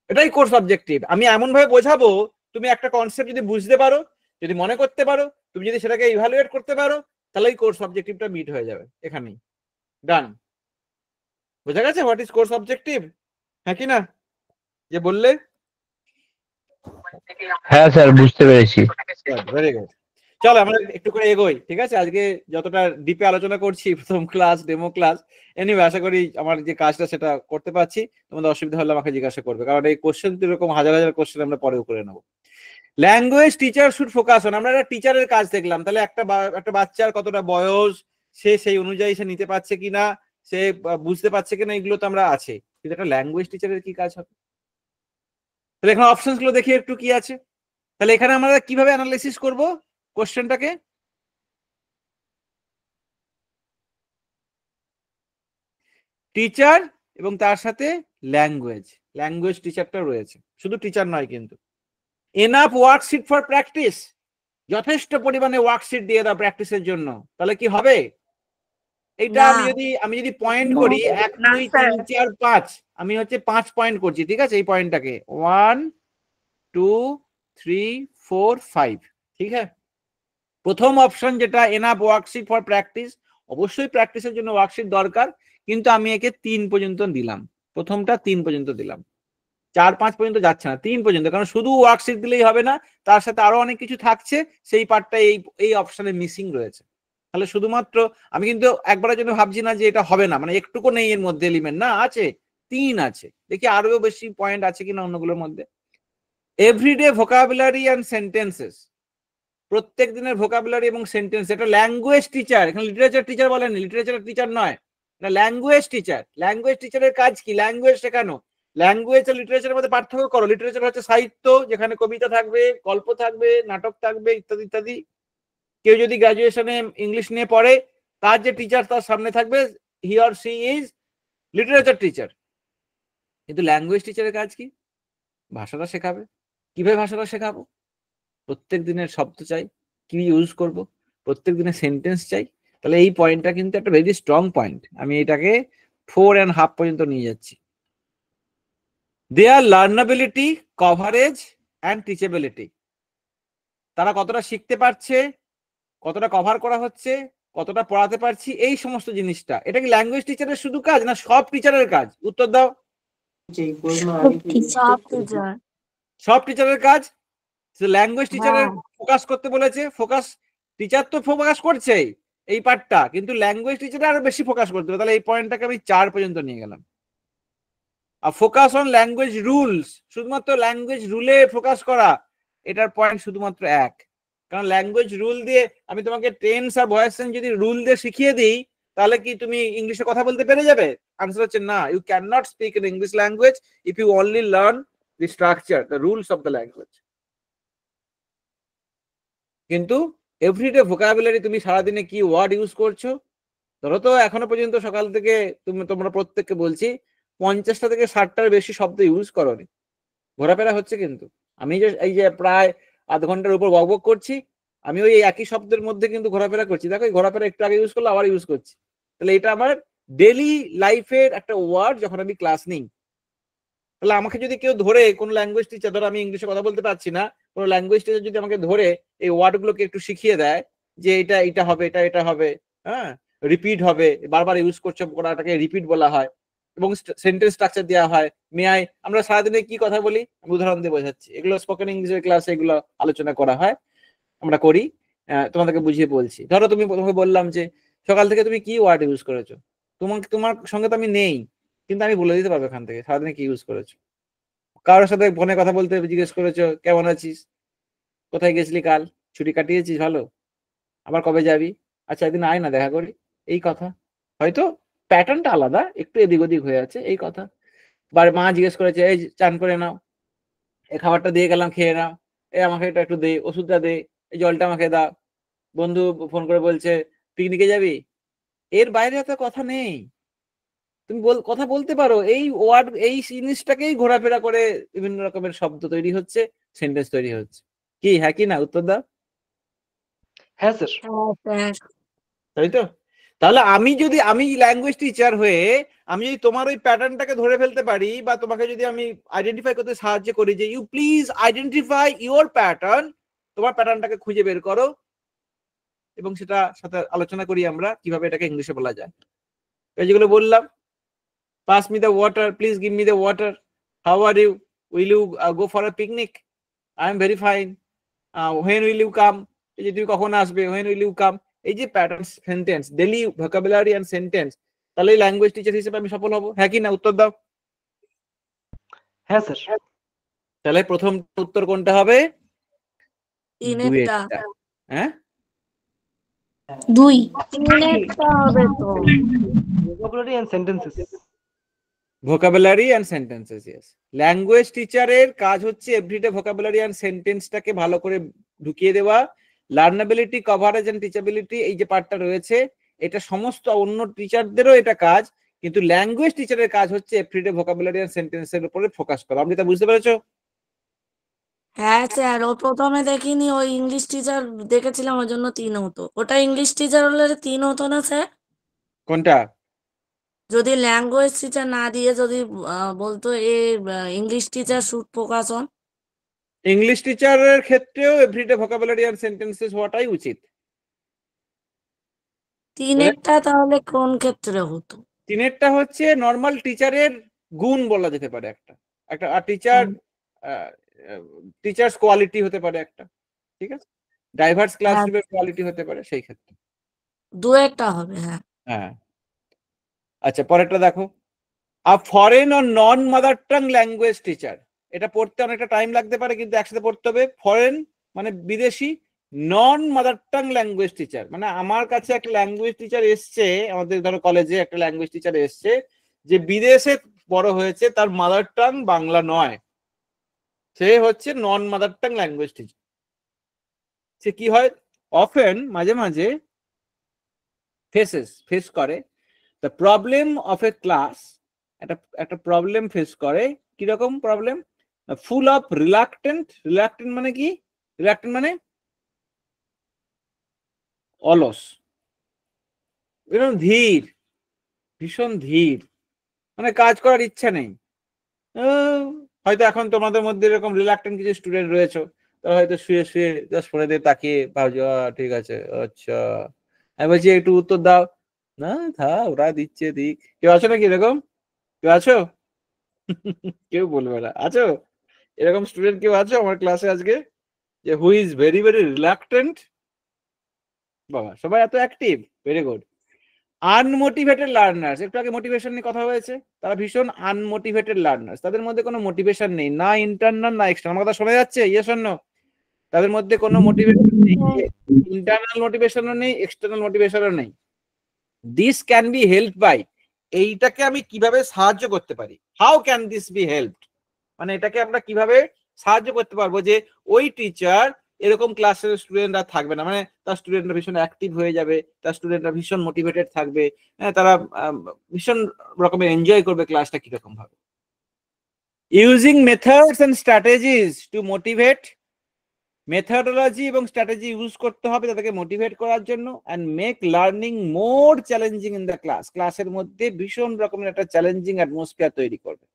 এটাই কোর্স অবজেক্টিভ। আমি এমন ভাবে বোঝাবো, তুমি একটা কনসেপ্ট যদি বুঝতে পারো, যদি মনে করতে পারো, তুমি যদি সেটাকে ইভালুয়েট করতে পারো, তাহলেই কোর্স অবজেক্টিভটা মিট হয়ে যাবে এখানেই। ডান। বোঝা গেছে হোয়াট ইজ কোর্স অবজেক্টিভ? হ্যাঁ কি না, যে বললে? হ্যাঁ স্যার, বুঝতে পেরেছি। Very good. চলো আমরা একটু করে এগোই, ঠিক আছে? আজকে যতটা ডিপে আলোচনা করছি, প্রথম ক্লাস, ডেমো ক্লাস, এনিওয়ে আশা করি আমার যে কাজটা সেটা করতে পারছি। তোমাদের অসুবিধা হলে আমাকে জিজ্ঞাসা করবে, কারণ এই কোশ্চেন তো এরকম হাজার হাজার কোশ্চেন আমরা পরেও করে নেবো। Language teacher should focus on, আমরা একটা টিচারের কাজ দেখলাম। তাহলে একটা বাচ্চার কতটা বয়স, সে সেই অনুযায়ী সে নিতে পারছে কিনা, সে বুঝতে পারছে কিনা, এগুলো তো আমরা আছে। কিন্তু একটা ল্যাঙ্গুয়েজ টিচারের কি কাজ হবে? তাহলে এখানে অপশনস গুলো দেখি একটু কি আছে। তাহলে এখানে আমরা কিভাবে অ্যানালাইসিস করব কোশ্চেনটাকে? টিচার এবং তার সাথে ল্যাঙ্গুয়েজ টিচারটা রয়েছে, শুধু টিচার নয় কিন্তু। এনাফ ওয়ার্কশিট ফর প্র্যাকটিস, যথেষ্ট পরিমাণে ওয়ার্কশিট দিয়ে দাও প্র্যাকটিসের জন্য, তাহলে কি হবে? এইটা আমি যদি পয়েন্ট করি 1 2 3 4 5, আমি হচ্ছে 5 পয়েন্ট করছি, ঠিক আছে? এই পয়েন্টটাকে 1 2 3 4 5, ঠিক আছে? প্রথম অপশন যেটা এনাফ ওয়ার্কশিট ফর প্র্যাকটিস, অবশ্যই প্র্যাকটিসের জন্য ওয়ার্কশিট দরকার, কিন্তু আমি একে 3 পর্যন্ত দিলাম। প্রথমটা 3 পর্যন্ত দিলাম, 4 5 পর্যন্ত যাচ্ছে না, 3 পর্যন্ত। কারণ শুধু ওয়ার্কশিট দিলেই হবে না, তার সাথে আরো অনেক কিছু থাকছে, সেই পার্টটা এই অপশনে মিসিং রয়েছে। তাহলে শুধুমাত্র আমি কিন্তু একবারের জন্য ভাবছি না যে এটা হবে না, মানে একটুকু নেই এর মধ্যে এলিমেন্ট, না আছে, 3 আছে, দেখি আরো বেশি পয়েন্ট আছে কিনা অন্যগুলোর মধ্যে। এভরিডে ভোকাবুলারি অ্যান্ড সেন্টেন্সেস, প্রত্যেক দিনের ভোকাবুলারি এবং সেন্টেন্স। এটা ল্যাঙ্গুয়েজ টিচার, এখানে লিটারেচার টিচার বলেনি, লিটারেচার টিচার নয়, এটা ল্যাঙ্গুয়েজ টিচার। ল্যাঙ্গুয়েজ টিচারের কাজ কি? ল্যাঙ্গুয়েজ শেখানো। ল্যাঙ্গুয়েজ আর লিটারেচারের মধ্যে পার্থক্য করো। লিটারেচার হচ্ছে সাহিত্য, যেখানে কবিতা থাকবে, গল্প থাকবে, নাটক থাকবে, ইত্যাদি ইত্যাদি। কেউ যদি গ্রাজুয়েশনে ইংলিশ নিয়ে পড়ে, তার যে টিচার তার সামনে থাকবে, he or she is literature teacher. কিন্তু ল্যাঙ্গুয়েজ টিচারের কাজ কি? ভাষাটা শেখাবে। কিভাবে ভাষাটা শেখাবো? প্রত্যেক দিনের শব্দ চাই, কি ইউজ করব, প্রত্যেক দিনের সেন্টেন্স চাই। তাহলে এই পয়েন্টটা কিন্তু একটা ভেরি স্ট্রং পয়েন্ট। আমি এটাকে 4.5 পর্যন্ত নিয়ে যাচ্ছি। দেয়ার লার্নাবিলিটি, কভারেজ অ্যান্ড টিচেবিলিটি, তারা কতটা শিখতে পারছে, কতটা কভার করা হচ্ছে, কতটা পড়াতে পারছি, এই সমস্ত জিনিসটা। এটা কি ল্যাঙ্গুয়েজ টিচারের শুধু কাজ, না সব টিচারের কাজ? উত্তর দাও। সব টিচার। সব টিচারের কাজ। ল্যাঙ্গুয়েজ টিচারের হ্যাঁ। ফোকাস করতে বলেছে, ফোকাস টিচার তো ফোকাস করছেই এই পার্টটা, কিন্তু ল্যাঙ্গুয়েজ টিচার আরো বেশি ফোকাস করতে হবে। তাহলে এই পয়েন্টটাকে আমি 4 পর্যন্ত নিয়ে গেলাম। আর ফোকাস অন ল্যাঙ্গুয়েজ রুলস, শুধুমাত্র ল্যাঙ্গুয়েজ রুলে ফোকাস করা, এটার পয়েন্ট শুধুমাত্র 1। কারণ ল্যাঙ্গুয়েজ রুল দিয়ে আমি তোমাকে টেন্স আর ভয়েস চেঞ্জ যদি রুল দিয়ে শিখিয়ে দিই, তাহলে কি তুমি ইংলিশে কথা বলতে পেরে যাবে? আনসার হচ্ছে না। You can not speak in English language if you only learn the structure, the rules of the language. কিন্তু এভরিডে ভোকাবুলারি, তুমি সারাদিনে কি ওয়ার্ড ইউজ করছো? ধরো তো এখনো পর্যন্ত সকাল থেকে তোমরা প্রত্যেককে বলছি 50টা থেকে 60টার বেশি শব্দ ইউজ করোনি। ঘোরাফেরা হচ্ছে কিন্তু। আমি যে এই যে প্রায় আধ ঘন্টার উপর বকবক করছি, আমি ওই একই শব্দের মধ্যে কিন্তু ঘোরাফেরা করছি। দেখো, এই ঘোরাফেরা একটু আগে ইউজ করলে আবার ইউজ করছি। তাহলে এটা আমার ডেইলি লাইফের একটা ওয়ার্ড যখন আমি ক্লাস নিই। তাহলে আমাকে যদি কেউ ধরে, কোন ল্যাঙ্গুয়েজ টিচার, ধরো আমি ইংলিশে কথা বলতে পারছি না, কোনো ল্যাঙ্গুয়েজ টিচার যদি আমাকে ধরে এই ওয়ার্ড গুলোকে একটু শিখিয়ে দেয় যে এটা এটা হবে, এটা এটা হবে, হ্যাঁ, রিপিট হবে, বারবার ইউজ করছে, ওটাকে রিপিট বলা হয়, এবং সেন্টেন্স স্ট্রাকচার দেওয়া হয়। মেয়াই, আমরা সারাদিনে কি কথা বলি, আমি উদাহরণ দিয়ে বোঝাচ্ছি। এগুলো স্পোকেন ইংলিশের ক্লাসে এগুলো আলোচনা করা হয়, আমরা করি। তোমাদেরকে বুঝিয়ে বলছি। ধরো তুমি প্রথমে বললাম যে সকাল থেকে তুমি কি ওয়ার্ড ইউজ করেছো, তোমার সঙ্গে তো আমি নেই, কিন্তু আমি বলে দিতে পারবো এখান থেকে সারাদিনে কি ইউজ করেছো। কারোর সাথে ফোনে কথা বলতে জিজ্ঞেস করেছো কেমন আছিস, কোথায় গেছিলি কাল, ছুটি কাটিয়েছিস ভালো, আবার কবে যাবি, আচ্ছা একদিন আয় না দেখা করি, এই কথা। হয়তো প্যাটার্নটা আলাদা, একটু এদিক ওদিক হয়ে আছে, এই কথা। বা মা জিজ্ঞেস করেছে এই চান করে নাও, এই খাবারটা দিয়ে গেলাম খেয়ে নাও, এই আমাকে এটা একটু দে, ওষুধটা দে, এই জলটা আমাকে দাও। বন্ধু ফোন করে বলছে পিকনিকে যাবি, এর বাইরে তো কথা নেই। তুমি কথা বলতে পারো, এই ওয়ার্ড, এই জিনিসটাকেই ঘোরাফেরা করে বিভিন্ন রকমের শব্দ তৈরি হচ্ছে, সেন্টেন্স তৈরি হচ্ছে। কি হ্যাঁ কি না? উত্তর দাও। হ্যাঁ স্যার। তাই তো? তাহলে আমি ল্যাঙ্গুয়েজ টিচার হয়ে আমি যদি তোমার ওই প্যাটার্নটাকে ধরে ফেলতে পারি, বা তোমাকে যদি আমি আইডেন্টিফাই করতে সাহায্য করি যে you please identify your pattern, তোমার প্যাটার্নটাকে খুঁজে বের করো, এবং সেটা সাথে আলোচনা করি আমরা কিভাবে এটাকে ইংলিশে বলা যায়। যেগুলো বললাম, pass me the water, please give me the water, how are you, will you go for a picnic, I am very fine, when will you come, এই যে তুমি কখন আসবে, when will you come, এই যে pattern sentence, daily vocabulary and sentence, তাহলে language teacher হিসেবে আমি সফল হব। হ্যাঁ কি না? উত্তর দাও। হ্যাঁ স্যার। তাহলে প্রথম উত্তর কোনটা হবে? তিনেরটা। হ্যাঁ, 2 তিনেরটা হবে তো। Vocabulary and sentences. Vocabulary and sentences, yes. Language টিচারের কাজ হচ্ছে এভরিডে ভোকাবুলারি এন্ড সেন্টেন্সটাকে ভালো করে ঢুকিয়ে দেওয়া। লার্নাবিলিটি, কভারেজ এন্ড টিচাবিলিটি, এই যে পার্টটা রয়েছে, এটা সমস্ত অন্য টিচারদেরও এটা কাজ, কিন্তু ল্যাঙ্গুয়েজ টিচারের কাজ হচ্ছে এভরিডে ভোকাবুলারি এন্ড সেন্টেন্সের উপরে ফোকাস করা। আপনি তা বুঝতে পেরেছো? হ্যাঁ স্যার, ও প্রথমে দেখিনি, ওই ইংলিশ টিচার দেখেছিলাম, ওই জন্য 3 হতো। ওটা ইংলিশ টিচার হলে 3 হতো না স্যার? কোনটা? যদি ল্যাঙ্গুয়েজ টিচার না দিয়ে যদি বলতো a English teacher should focus on. English টিচারের ক্ষেত্রেও এভরিডে ভোকাবুলারি এন্ড সেন্টেন্সেস হওয়াটাই উচিত। তিনেরটা তাহলে কোন ক্ষেত্রে হতো? তিনেরটা হচ্ছে নর্মাল টিচারের গুণ বলা যেতে পারে, একটা একটা টিচার্স কোয়ালিটি হতে পারে একটা, ঠিক আছে, ডাইভার্স ক্লাসরুমের কোয়ালিটি হতে পারে, সেই ক্ষেত্রে 2-একটা হবে। হ্যাঁ। হ্যাঁ। আচ্ছা, পরেরটা দেখো। আ foreign or non mother tongue language teacher, এটা পড়তে অনেকটা টাইম লাগতে পারে কিন্তু একসাথে পড়তে হবে। ফরেন মানে বিদেশি, নন মাদার টাং ল্যাঙ্গুয়েজ টিচার মানে আমার কাছে একটা ল্যাঙ্গুয়েজ টিচার এসছে, আমাদের ধরো কলেজে একটা ল্যাঙ্গুয়েজ টিচার এসছে যে বিদেশে বড় হয়েছে, তার মাদার টাং বাংলা নয়, সে হচ্ছে নন মাদার টাং ল্যাঙ্গুয়েজ টিচার। সে কি হয়, অফেন মাঝে মাঝে ফেস করে the problem of A class, একটা প্রবলেম ফেস করে। কিরকম প্রবলেম? ফুল অফ রিলাক্টেন্ট মানে কি? রিলাক্টেন্ট মানে অলস, এরকম ধীর, ভীষণ ধীর, মানে কাজ করার ইচ্ছা নেই। হয়তো এখন তোমাদের মধ্যে এরকম রিলাক্টেন্ট কিছু স্টুডেন্ট রয়েছে, তারা হয়তো শুয়ে শুয়ে জাস্ট ফোনে দিয়ে তাকিয়ে ভাবছো ঠিক আছে আচ্ছা, আমি বলছি একটু উত্তর দাও, না থা ওরা দিচ্ছে দিক। কেউ আছো নাকি এরকম? কেউ আছো? কেউ বলবে না। আছো এরকম স্টুডেন্ট কেউ আছো আমার ক্লাসে আজকে, যে who is very very reluctant? বাবা সবাই এত অ্যাক্টিভ, ভেরি গুড। আনমোটিভেটেড লার্নার্স, একটু আগে মোটিভেশন নিয়ে কথা হয়েছে, তারা ভীষণ আনমোটিভেটেড লার্নার্স, তাদের মধ্যে কোনো মোটিভেশন নেই, না ইন্টারনাল না এক্সটার্নাল। আমার কথা শোনা যাচ্ছে? Yes or no? তাদের মধ্যে কোনো মোটিভেশন নেই, ইন্টারনাল মোটিভেশনও নেই, এক্সটার্নাল মোটিভেশনও নেই। This can be help by, এইটাকে আমি কিভাবে সাহায্য করতে পারি? How can this be helped, মানে এটাকে আমরা কিভাবে সাহায্য করতে পারবো যে ওই টিচার এরকম ক্লাসের স্টুডেন্টরা থাকবে না, মানে তার স্টুডেন্টরা ভীষণ অ্যাক্টিভ হয়ে যাবে, তার স্টুডেন্টরা ভীষণ মোটিভেটেড থাকবে, তারা ভীষণ রকমের এনজয় করবে ক্লাসটা কিরকম ভাবে। Using methods and strategies to motivate, methodology এবং স্ট্র্যাটেজি ইউজ করতে হবে তাদেরকে মোটিভেট করার জন্য, and make learning more challenging in the class, ক্লাসের মধ্যে ভীষণ রকমের একটা চ্যালেঞ্জিং অ্যাটমসফিয়ার তৈরি করবে।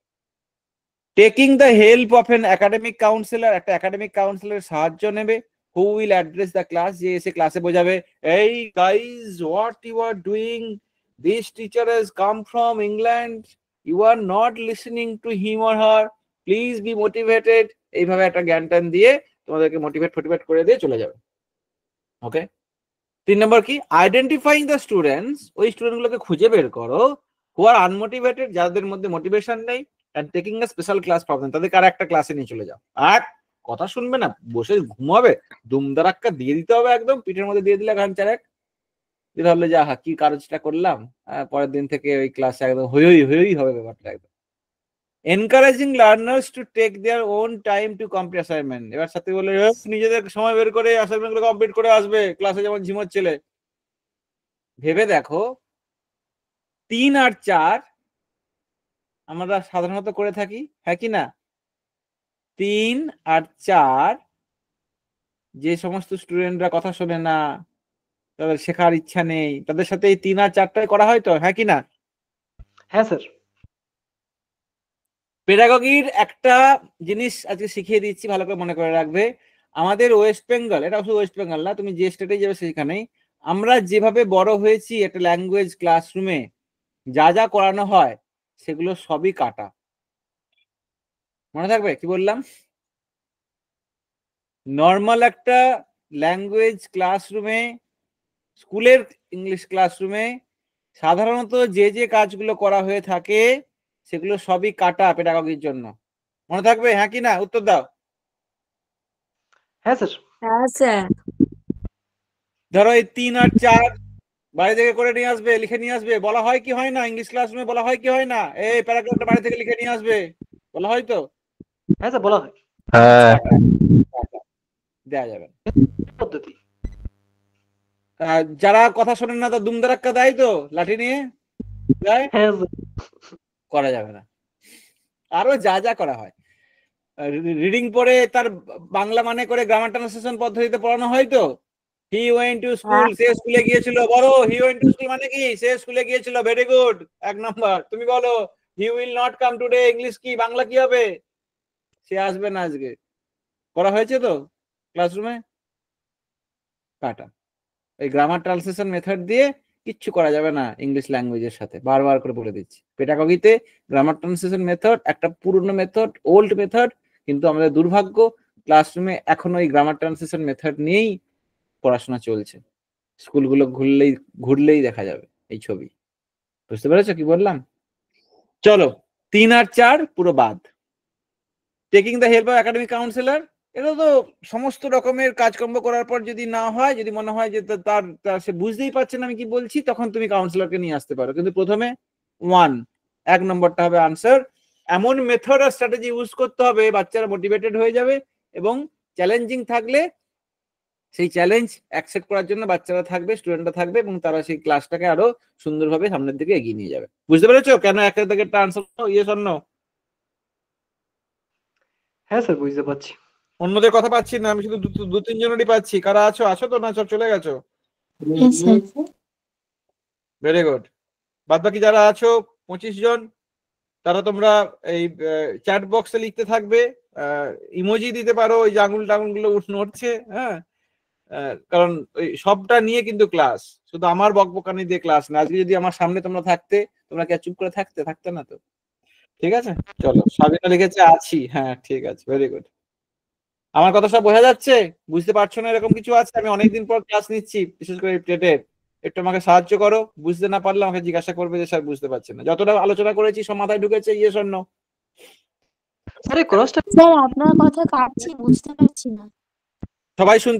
Taking the help of an academic counsellor, একটা একাডেমিক কাউন্সিলরের সাহায্য নেবে, who will address the class, যে এসে ক্লাসে বোঝাবে এই guys what you are doing, this teacher has come from England, you are not listening to him or her, please be motivated, এইভাবে একটা জ্ঞান টান দিয়ে তোমাদেরকে মোটিভেট করে দিয়ে চলে যাবে। ওকে। 3 নম্বর কি? আইডেন্টিফাইং দ্য স্টুডেন্টস, ওই স্টুডেন্টগুলোকে খুঁজে বের করো হু আর আনমোটিভেটেড, যাদের মধ্যে মোটিভেশন নেই, and taking a special class from them, তাদেরকে আর একটা ক্লাসে নিয়ে চলে যাও। আর কথা শুনবে না, বসে ঘুমাবে, দুমদারাক্কা দিয়ে দিতে হবে, একদম পিঠের মধ্যে দিয়ে দিলে ঘান চারেক, দিয়ে ভাবলে যে আহা কি কাজটা করলাম, পরের দিন থেকে ওই ক্লাসে একদম হই হবে ব্যাপারটা একদম। Encouraging learners to take their own time to complete assignment, এবার সাথে বলে নিজেদের সময় বের করে অ্যাসাইনমেন্ট গুলো কমপ্লিট করে আসবে, ক্লাসে যেমন ঝিমোচ্ছিলে। ভেবে দেখো 3 আর 4 আমরা সাধারণত করে থাকি, হ্যাঁ কি না? 3 আর 4 যে সমস্ত স্টুডেন্টরা কথা শোনে না, তাদের শেখার ইচ্ছা নেই, তাদের সাথে এই 3 আর 4টাই করা হয় তো, হ্যাঁ কি না? হ্যাঁ স্যার। পেডাগগির একটা জিনিস আজকে শিখিয়ে দিচ্ছি, ভালো করে মনে করে রাখবে। আমাদের ওয়েস্ট বেঙ্গল, এটা শুধু ওয়েস্ট বেঙ্গল না, তুমি যে স্টেটে যাবে সেখানেই, আমরা যেভাবে বড় হয়েছি একটা ল্যাঙ্গুয়েজ ক্লাসরুমে যা যা করানো হয় সেগুলো সবই কাটা। মনে থাকবে কি বললাম? নর্মাল একটা ল্যাঙ্গুয়েজ ক্লাসরুমে, স্কুলের ইংলিশ ক্লাসরুমে সাধারণত যে যে কাজগুলো করা হয়ে থাকে সেগুলো সবই কাটা পেডাগগির জন্য। মনে থাকবে হ্যাঁ কি না? উত্তর দাও। হ্যাঁ স্যার। হ্যাঁ স্যার। ধরো এই 3 আর 4 বাড়ি থেকে করে নিয়ে আসবে, লিখে নিয়ে আসবে, বলা হয় কি হয় না? ইংলিশ ক্লাসরুমে বলা হয় কি হয় না? এই প্যারাগ্রাফটা বাড়ি থেকে লিখে নিয়ে আসবে, বলা হয় তো? হ্যাঁ স্যার বলা হয়। হ্যাঁ দেয়া যাবে না। পদ্ধতি। যারা কথা শোনেন না তার দুমদারাক্কা দেয় তো লাঠি নিয়ে দেয়, হ্যাঁ স্যার। করা যাবে না। আরো যা যা করা হয়, রিডিং পড়ে তার বাংলা মানে করে গ্রামার ট্রান্সলেশন পদ্ধতিতে পড়ানো হয় তো। হি ওয়েন্ট টু স্কুল, সে স্কুলে গিয়েছিল, বলো হি ওয়েন্ট টু স্কুল মানে কি? সে স্কুলে গিয়েছিল, ভেরি গুড, 1 নাম্বার। তুমি বলো he will not come today, English কি, বাংলা কি হবে? সে আসবে না আজকে। করা হয়েছে তো ক্লাসরুমে, কাটা। এই গ্রামার ট্রান্সলেশন মেথড দিয়ে কিচ্ছু করা যাবে না ইংলিশ ল্যাঙ্গুয়েজের সাথে, বারবার করে বলে দিচ্ছি। পেডাগগিতে গ্রামার ট্রান্সলেশন মেথড একটা পুরনো মেথড, ওল্ড মেথড, কিন্তু আমাদের দুর্ভাগ্য ক্লাসরুমে এখনো এই গ্রামার ট্রান্সলেশন মেথড নিয়েই পড়াশোনা চলছে। স্কুলগুলো ঘুরলেই দেখা যাবে এই ছবি। বুঝতে পেরেছো কি বললাম? চলো 3 আর 4 পুরো বাদ। Taking the help of academic councillor, এটা তো সমস্ত রকমের কাজকর্ম করার পর যদি না হয়, যদি মনে হয় যে তার সে বুঝতেই পারছে না আমি কি বলছি, তখন তুমি কাউন্সিলরকে নিয়ে আসতে পারো। কিন্তু প্রথমে 1 নম্বরটা হবে আনসার। এমন মেথড আর স্ট্র্যাটেজি ইউজ করতে হবে বাচ্চারা মোটিভেটেড হয়ে যাবে, এবং চ্যালেঞ্জিং থাকলে সেই চ্যালেঞ্জ অ্যাকসেপ্ট করার জন্য বাচ্চারা থাকবে, স্টুডেন্টরা থাকবে, এবং তারা সেই ক্লাসটাকে আরো সুন্দরভাবে সামনের দিকে এগিয়ে নিয়ে যাবে। বুঝতে পেরেছো কেন একের দিকে একটা আনসার? Yes or no? হ্যাঁ স্যার, বুঝতে পারছি। অন্যদের কথা পাচ্ছি না, আমি শুধু দু তিনজনেরই পাচ্ছি। কারা আছো? আছো তো না সব চলে গেছো? Very good. বাদ বাকি যারা আছো 25 জন, তারা তোমরা এই চ্যাট বক্সে লিখতে থাকবে, ইমোজি দিতে পারো, ওই যে আঙুল টাঙুল গুলো নড়ছে, হ্যাঁ, কারণ ওই সবটা নিয়ে কিন্তু ক্লাস, শুধু আমার বকবকানি দিয়ে ক্লাস না। আজকে যদি আমার সামনে তোমরা থাকতে, তোমরা কি চুপ করে থাকতে না তো? ঠিক আছে, চলো। সাবিনা লিখেছে আছি, হ্যাঁ ঠিক আছে, ভেরি গুড। আমার কথা সব বোঝা যাচ্ছে? বুঝতে পারছো না এরকম কিছু আছে? আমি অনেকদিন পর ক্লাস নিচ্ছি, বিশেষ করে টেটের। একটু আমাকে সাহায্য করো, বুঝতে না পারলে আমাকে জিজ্ঞাসা করবে যে স্যার বুঝতে পারছেন না। যতটা আলোচনা করেছি সব মাথায় ঢুকেছে? Yes or no? স্যার এই ক্রসটা স্যার আপনার কথা কাটছি, বুঝতে পারছি না।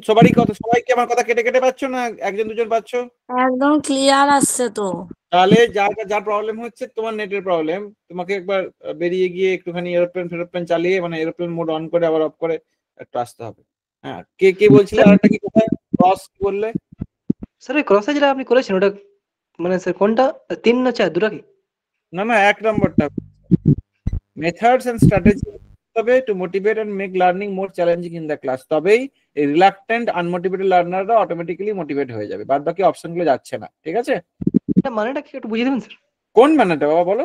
সবারই কথা, সবাই কি আমার কথা কেটে কেটে পাচ্ছ না একজন দুজন পাচ্ছ? একদম ক্লিয়ার আসছে তো। তাহলে যার প্রবলেম হচ্ছে তোমার নেটের প্রবলেম, তোমাকে একবার বেরিয়ে গিয়ে একটুখানি এরোপ্লেন চালিয়ে, মানে এরোপ্লেন মোড অন করে আবার অফ করে একটু আসতে হবে। হ্যাঁ, কে বলছিলে? আরেকটা কি কোথায় ক্রস বললে? স্যার ওই ক্রসে যেটা আপনি করেছেন ওটা মানে স্যার কোনটা, 3 না 4 দুটো কি? না 1 নম্বরটা, মেথডস এন্ড স্ট্র্যাটেজি তবে to motivate and make learning more challenging in the class, তবেই এই রিলাক্টেন্ট আনমোটিভেটেড লার্নাররা অটোমেটিক্যালি মোটিভেট হয়ে যাবে। বাদ বাকি অপশনগুলো যাচ্ছে না, ঠিক আছে? এটা মানেটা কি একটু বুঝিয়ে দেবেন স্যার? কোন মানেটা বাবা বলো?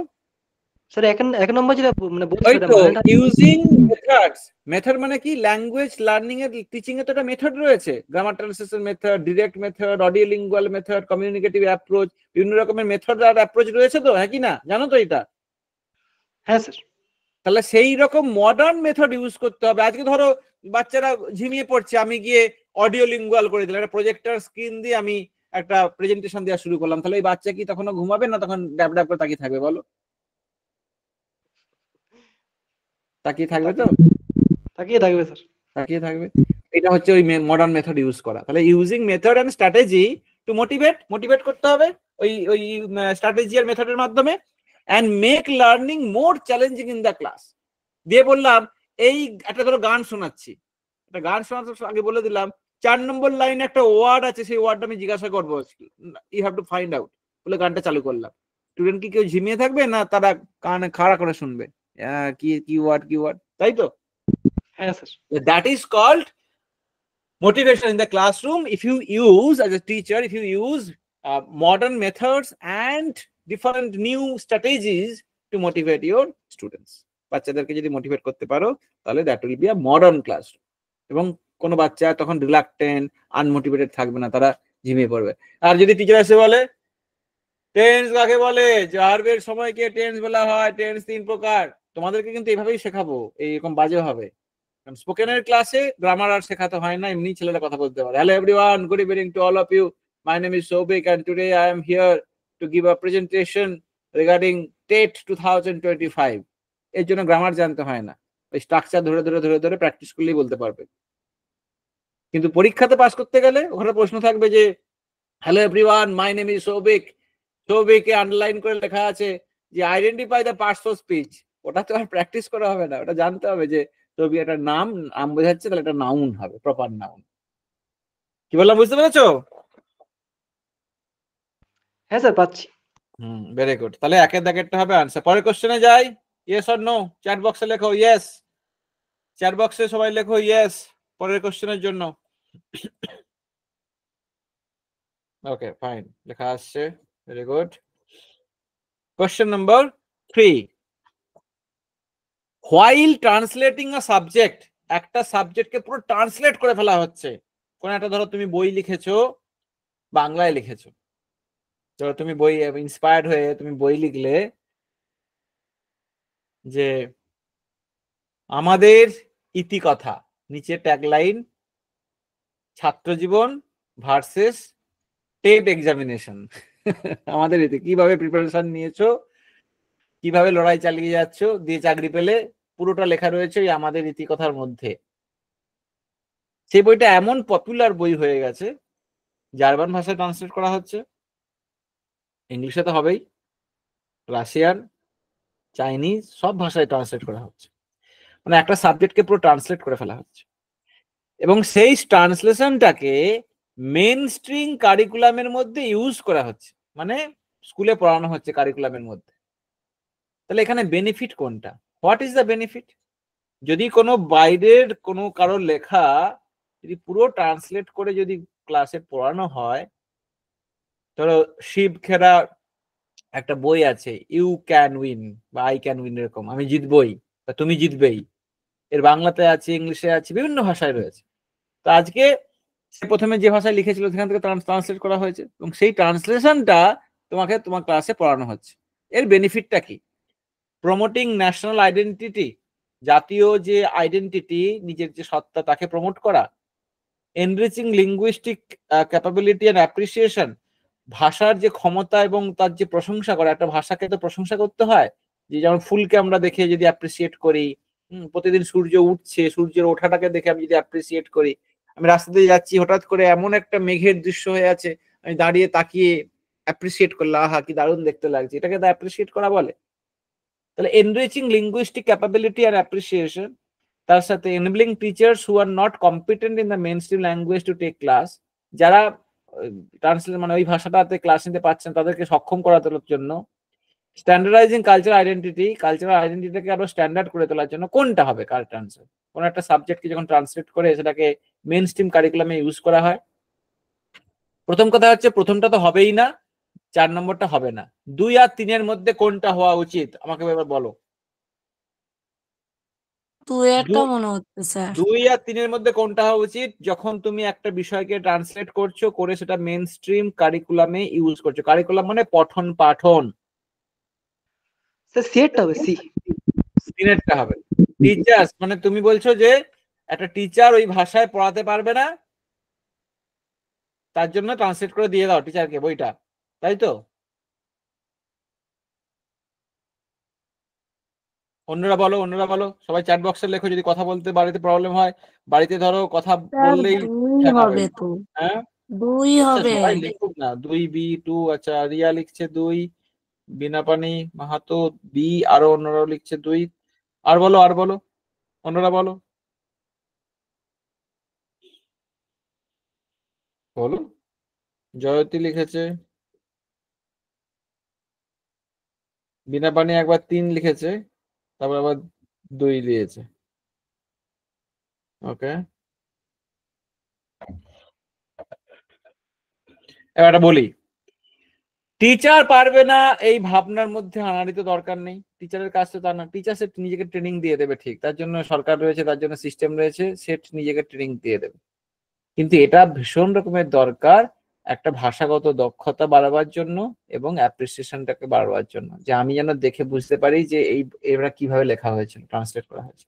স্যার এক নম্বর যেটা মানে বলছি ওই ওটা তো মানেটা ইউজিং মেথডস। মেথড মানে কি? ল্যাঙ্গুয়েজ লার্নিং এর, টিচিং এ তো একটা মেথড রয়েছে। Grammar translation method, direct method, audio lingual method, communicative approach, বিভিন্ন রকমের মেথড আর অ্যাপ্রোচ রয়েছে তো, হ্যাঁ কি না? জানো তো এটা? হ্যাঁ স্যার। তাহলে সেই রকম মডার্ন মেথড ইউজ করতে হবে। আজকে ধরো বাচ্চারা ঝিমিয়ে পড়ছে, আমি গিয়ে অডিও লিঙ্গুয়াল করে দিলাম, একটা প্রজেক্টর স্ক্রিন দিয়ে আমি একটা প্রেজেন্টেশন দেওয়া শুরু করলাম, তাহলে এই বাচ্চা কি তখনও ঘুমাবে না? তখন ড্যাব ড্যাব করে তাকিয়ে থাকবে? বলো, তাকিয়ে থাকবে তো? তাকিয়ে থাকবে স্যার। তাকিয়ে থাকবে। এটা হচ্ছে ওই মডার্ন মেথড ইউজ করা। তাহলে using method and strategy to motivate করতে হবে ওই স্ট্র্যাটেজি আর মেথডের মাধ্যমে, and make learning more challenging in the class. দিয়ে বললাম এই একটা ধরো গান শোনাচ্ছি, একটা গান শোনাতে আগে বলে দিলাম 4 নম্বর লাইনে একটা ওয়ার্ড আছে, সেই ওয়ার্ডটা আমি জিজ্ঞাসা করবো, you have to find out, বলে গানটা চালু করলাম। স্টুডেন্ট কি কেউ ঝিমিয়ে থাকবে না তারা কানে খাড়া করে শুনবে কি ওয়ার্ড, তাই তো? হ্যাঁ sir. That is called motivation in the classroom. If you use, as a teacher, if you use modern methods and different new strategies to motivate your students, বাচ্চাদেরকে যদি মোটিভেট করতে পারো তাহলে that will be a modern classroom. এবং কোনো বাচ্চা তখন reluctant, আনমোটিভেটেড থাকবে না, তারা ঝিমিয়ে পড়বে। আর যদি টিচার এসে বলে টেন্স কাকে বলে, ভার্বের সময়কে টেন্স বলা হয়, টেন্স 3 প্রকার, তোমাদেরকে কিন্তু এইভাবেই শেখাবো, এইরকম বাজে হবে। স্পোকেনের ক্লাসে গ্রামার আর শেখাতে হয় না, এমনি ছেলেরা কথা বলতে পারে। Hello everyone, good evening to all of you, my name is Souvik and today I am here to give a presentation regarding TET 2025। এর জন্য গ্রামার জানতে হয় না, ওই স্ট্রাকচার ধরে প্র্যাকটিস করলেই বলতে পারবে। কিন্তু পরীক্ষাতে পাস করতে গেলে ওখানে প্রশ্ন থাকবে যে hello everyone, my name is Souvik, সৌভিকে আন্ডারলাইন করে লেখা আছে যে identify the parts of speech. ওটা তো আর প্র্যাকটিস করা হবে না, ওটা জানতে হবে যে ছবি একটা নাম বোঝাচ্ছে, তাহলে একটা নাউন হবে, প্রপার নাউন। কি বললাম, বুঝতে পেরেছো? হ্যাঁ স্যার, পাচ্ছি। Very good. তাহলে একের দাগেরটা হবে আনসার। পরের কোশ্চেনে যাই। Yes or no? Chat box লেখো ইয়েস, চ্যাট বক্সে সবাই লেখো ইয়েস পরের কোশ্চেনের জন্য। ওকে ফাইন, লেখা আসছে, very good. Question number 3, while translating a subject, একটা সাবজেক্টকে পুরো ট্রান্সলেট করে ফেলা হচ্ছে। কোন একটা ধরো তুমি বই লিখেছো, বাংলায় লিখেছো, ধরো তুমি বই ইন্সপায়ার্ড হয়ে তুমি বই লিখলে যে আমাদের ইতিকথা, নিচে ট্যাগলাইন ছাত্র জীবন ভার্সেস টেট এক্সামিনেশন। আমাদের ইতি, কিভাবে প্রিপারেশন নিয়েছো কিভাবে লড়াই চালিয়ে যাচ্ছ, দিয়ে চাকরি পেলে, পুরোটা লেখা রয়েছে ওই আমাদের ইতিকথার মধ্যে। সেই বইটা এমন পপুলার বই হয়ে গেছে, জার্মান ভাষায় ট্রান্সলেট করা হচ্ছে, ইংলিশে তো হবেই, রাশিয়ান, চাইনিজ সব ভাষায় ট্রান্সলেট করা হচ্ছে। মানে একটা সাবজেক্টকে পুরো ট্রান্সলেট করে ফেলা হচ্ছে, এবং সেই ট্রান্সলেশনটাকে মেন স্ট্রিম কারিকুলামের মধ্যে ইউজ করা হচ্ছে, মানে স্কুলে পড়ানো হচ্ছে কারিকুলামের মধ্যে। তাহলে এখানে বেনিফিট কোনটা? What is the benefit? যদি কোনো বাইরের কোনো কারোর লেখা যদি পুরো ট্রান্সলেট করে যদি ক্লাসে পড়ানো হয়, ধরো শিব খেরা একটা বই আছে, ইউ ক্যান উইন বা আই ক্যান উইন, এরকম, আমি জিতবই বা তুমি জিতবেই, এর বাংলাতে আছে, ইংলিশে আছে, বিভিন্ন ভাষায় রয়েছে। তো আজকে সে প্রথমে যে ভাষায় লিখেছিল সেখান থেকে ট্রান্সলেট করা হয়েছে, এবং সেই ট্রান্সলেশনটা তোমাকে তোমার ক্লাসে পড়ানো হচ্ছে। এর বেনিফিটটা কি? প্রমোটিং ন্যাশনাল আইডেন্টিটি, জাতীয় যে আইডেন্টিটি, নিজের যে সত্তা, তাকে প্রমোট করা। Enriching linguistic capability and appreciation, ভাষার যে ক্ষমতা এবং তার যে প্রশংসা করা, একটা ভাষাকে তো প্রশংসা করতে হয়, যে যেমন ফুলকে আমরা দেখে যদি অ্যাপ্রিসিয়েট করি, প্রতিদিন সূর্য উঠছে, সূর্যের ওঠাটাকে দেখে আমি যদি অ্যাপ্রিসিয়েট করি, আমি রাস্তা দিয়ে যাচ্ছি, হঠাৎ করে এমন একটা মেঘের দৃশ্য হয়ে আছে, আমি দাঁড়িয়ে তাকিয়ে অ্যাপ্রিসিয়েট করলাম, আহা কি দারুণ দেখতে লাগছে, এটাকে তো অ্যাপ্রিসিয়েট করা বলে। তাহলে এনরিচিং লিঙ্গুইস্টিক ক্যাপাবিলিটি আর অ্যাপ্রিসিয়েশন, তার সাথে enabling teachers who are not competent in the mainstream language to take class, যারা ট্রান্সলেট মানে ওই ভাষাটাতে ক্লাস নিতে পারছেন তাদেরকে সক্ষম করা তোলার জন্য। স্ট্যান্ডার্ডাইজিং কালচারাল আইডেন্টিটিটাকে আরো স্ট্যান্ডার্ড করে তোলার জন্য। কোনটা হবে কার ট্রান্সলেট? কোন একটা সাবজেক্টকে যখন ট্রান্সলেট করে সেটাকে মেইন স্ট্রিম কারিকুলামে ইউজ করা হয়। প্রথম কথা হচ্ছে প্রথমটা তো হবেই না, 4 নম্বরটা হবে না। 2 আর 3-এর মধ্যে কোনটা হওয়া উচিত আমাকে এবার বলো। 2-এরটা মনে হচ্ছে স্যার। 2 আর 3-এর মধ্যে কোনটা হওয়া উচিত? যখন তুমি একটা বিষয়কে ট্রান্সলেট করছো, করে সেটা মেইন স্ট্রিম কারিকুলামে ইউজ করছো। কারিকুলাম মানে পঠন পাঠন। স্যার সি এরটা হবে, সি। 3-এরটা হবে টিচার্স, মানে তুমি বলছো যে একটা টিচার ওই ভাষায় পড়াতে পারবে না, তার জন্য ট্রান্সলেট করে দিয়ে দাও টিচারকে বইটা, তাই তো? অন্যরা বলো, অন্যরা বলো, সবাই চ্যাট বক্সে লেখো, যদি কথা বলতে বাড়িতে প্রবলেম হয়, বাড়িতে ধরো কথা স্যার বললেই 2 ঠেকাবে। হবে তো, হ্যাঁ 2 আচ্ছা হবে। সবাই লিখুক না, 2B2, আচ্ছা রিয়া লিখছে 2, বিনাপানি মাহাতো বি, আরো অন্যরাও লিখছে 2। আর বলো, আর বলো, অন্যরা বলো, বলো। জয়তী লিখেছে, বিনাপানি একবার 3 লিখেছে, তারপর আবার 2 দিয়েছে। ওকে, এবার বলি, টিচার পারবে না এই ভাবনার মধ্যে আনারই তো দরকার নেই। টিচারের কাজ তো তা না, টিচার সে নিজেকে ট্রেনিং দিয়ে দেবে, ঠিক, তার জন্য সরকার রয়েছে, তার জন্য সিস্টেম রয়েছে, সে নিজেকে ট্রেনিং দিয়ে দেবে। কিন্তু এটা ভীষণ রকমের দরকার একটা ভাষাগত দক্ষতা বাড়াবার জন্য এবং অ্যাপ্রিসিয়েশনটাকে বাড়াবার জন্য, যে আমি যেন দেখে বুঝতে পারি যে এই এরা কিভাবে লেখা হয়েছে, ট্রান্সলেট করা হয়েছে,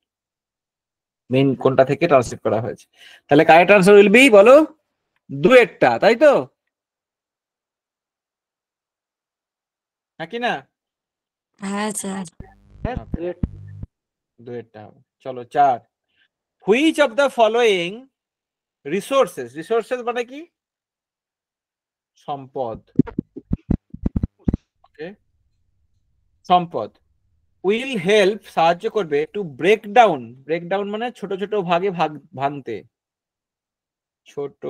মেইন কোনটা থেকে ট্রান্সলেট করা হয়েছে। তাহলে কারেক্ট আনসার উইল বি, বলো, 2-এরটা, তাই তো? নাকি না? হ্যাঁ স্যার। 2-এরটা হবে। চলো 4, which of the following resources, resources মানে কি? সম্পদ, ওকে, সম্পদ, উইল হেল্প, সাহায্য করবে, to break down, break down মানে ছোট ছোট ভাগে ভাঙতে, ছোট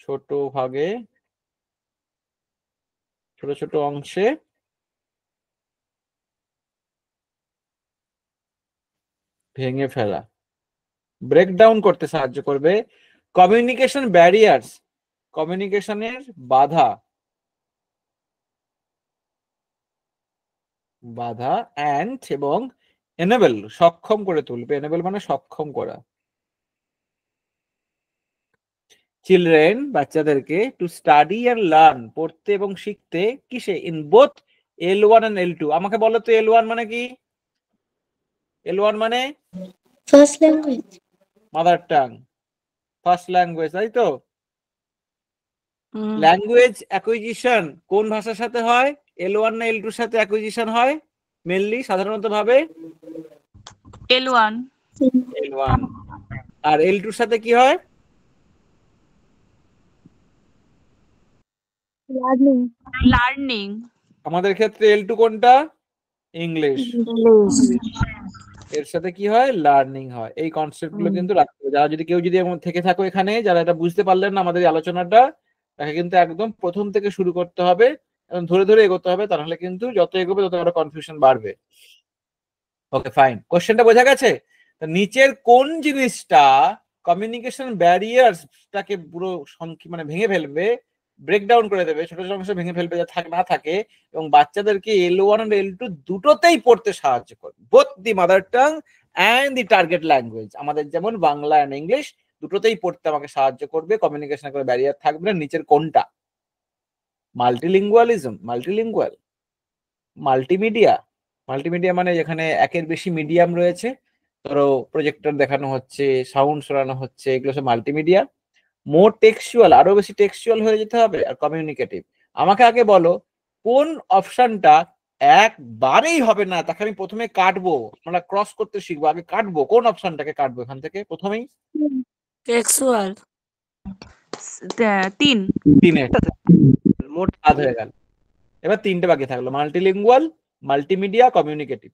ছোট ভাগে, ছোট ছোট অংশে ভেঙে ফেলা, ব্রেক ডাউন করতে সাহায্য করবে। কমিউনিকেশন ব্যারিয়ার্স, কমিউনিকেশনের বাধা, বাধা অ্যান্ড এবং এনেবল, সক্ষম করে তুলবে, এনেবল মানে সক্ষম করা। চিলড্রেন, বাচ্চাদেরকে, টু স্টাডি অ্যান্ড লার্ন, পড়তে এবং শিখতে, কিসে? In both L1 and L2। আমাকে বলো তো L1 মানে কি? L1 মানে first language. Mother tongue, first language, তাই তো? হুম। ল্যাঙ্গুয়েজ অ্যাকুইজিশন কোন ভাষার সাথে হয়? L1 না L2 সাথে অ্যাকুইজিশন হয়? মেনলি সাধারণত ভাবে L1 L1, আর L2 এর সাথে কি হয়? learning আমাদের ক্ষেত্রে L2 কোনটা? ইংলিশ। এর সাথে কি হয়? লার্নিং হয়। এই কনসেপ্ট গুলো কিন্তু রাখতে হবে। যারা যদি কেউ যদি এমন থেকে থাকো এখানে, যারা এটা বুঝতে পারলেন না আমাদের এই আলোচনাটা, তাকে কিন্তু একদম প্রথম থেকে শুরু করতে হবে এবং ধরে ধরে এগোতে হবে, তাহলে কিন্তু যত এগোবে তত আরো কনফিউশন বাড়বে। ওকে ফাইন, কোশ্চেনটা বোঝা গেছে? নিচের কোন জিনিসটা কমিউনিকেশন ব্যারিয়ারটাকে পুরো মানে ভেঙে ফেলবে, ব্রেকডাউন করে দেবে, ছোট ছোট অংশ ভেঙে ফেলবে, যা না থাকে, এবং বাচ্চাদেরকে L1 আর L2 দুটোতেই পড়তে সাহায্য করবে, both the mother tongue and the target language. আমাদের যেমন বাংলা অ্যান্ড ইংলিশ দুটোতেই পড়তে আমাকে সাহায্য করবে, কমিউনিকেশন করে ব্যারিয়ার থাকবে না। নিচের কোনটা? মাল্টিলিঙ্গুয়ালিজম, মাল্টিলিঙ্গুয়াল, মাল্টিমিডিয়া। মাল্টিমিডিয়া মানে যেখানে একের বেশি মিডিয়াম রয়েছে, ধরো প্রজেক্টর দেখানো হচ্ছে, সাউন্ড শোনানো হচ্ছে, এগুলো সব মাল্টিমিডিয়া। মোর টেক্সচুয়াল, আরো বেশি টেক্সচুয়াল হয়ে যেতে হবে, আর কমিউনিকেটিভ। আমাকে আগে বলো কোন অপশনটা একবারেই হবে না, তাকে আমি প্রথমে কাটবো, আমরা ক্রস করতে শিখবো, আগে কাটবো, কোন অপশনটাকে কাটবো এখান থেকে প্রথমেই? টেক্সচুয়াল 3 তিনে মোট বাদ হয়ে গেল। এবার তিনটে বাকি থাকলো, মাল্টিলিঙ্গুয়াল, মাল্টিমিডিয়া, কমিউনিকেটিভ।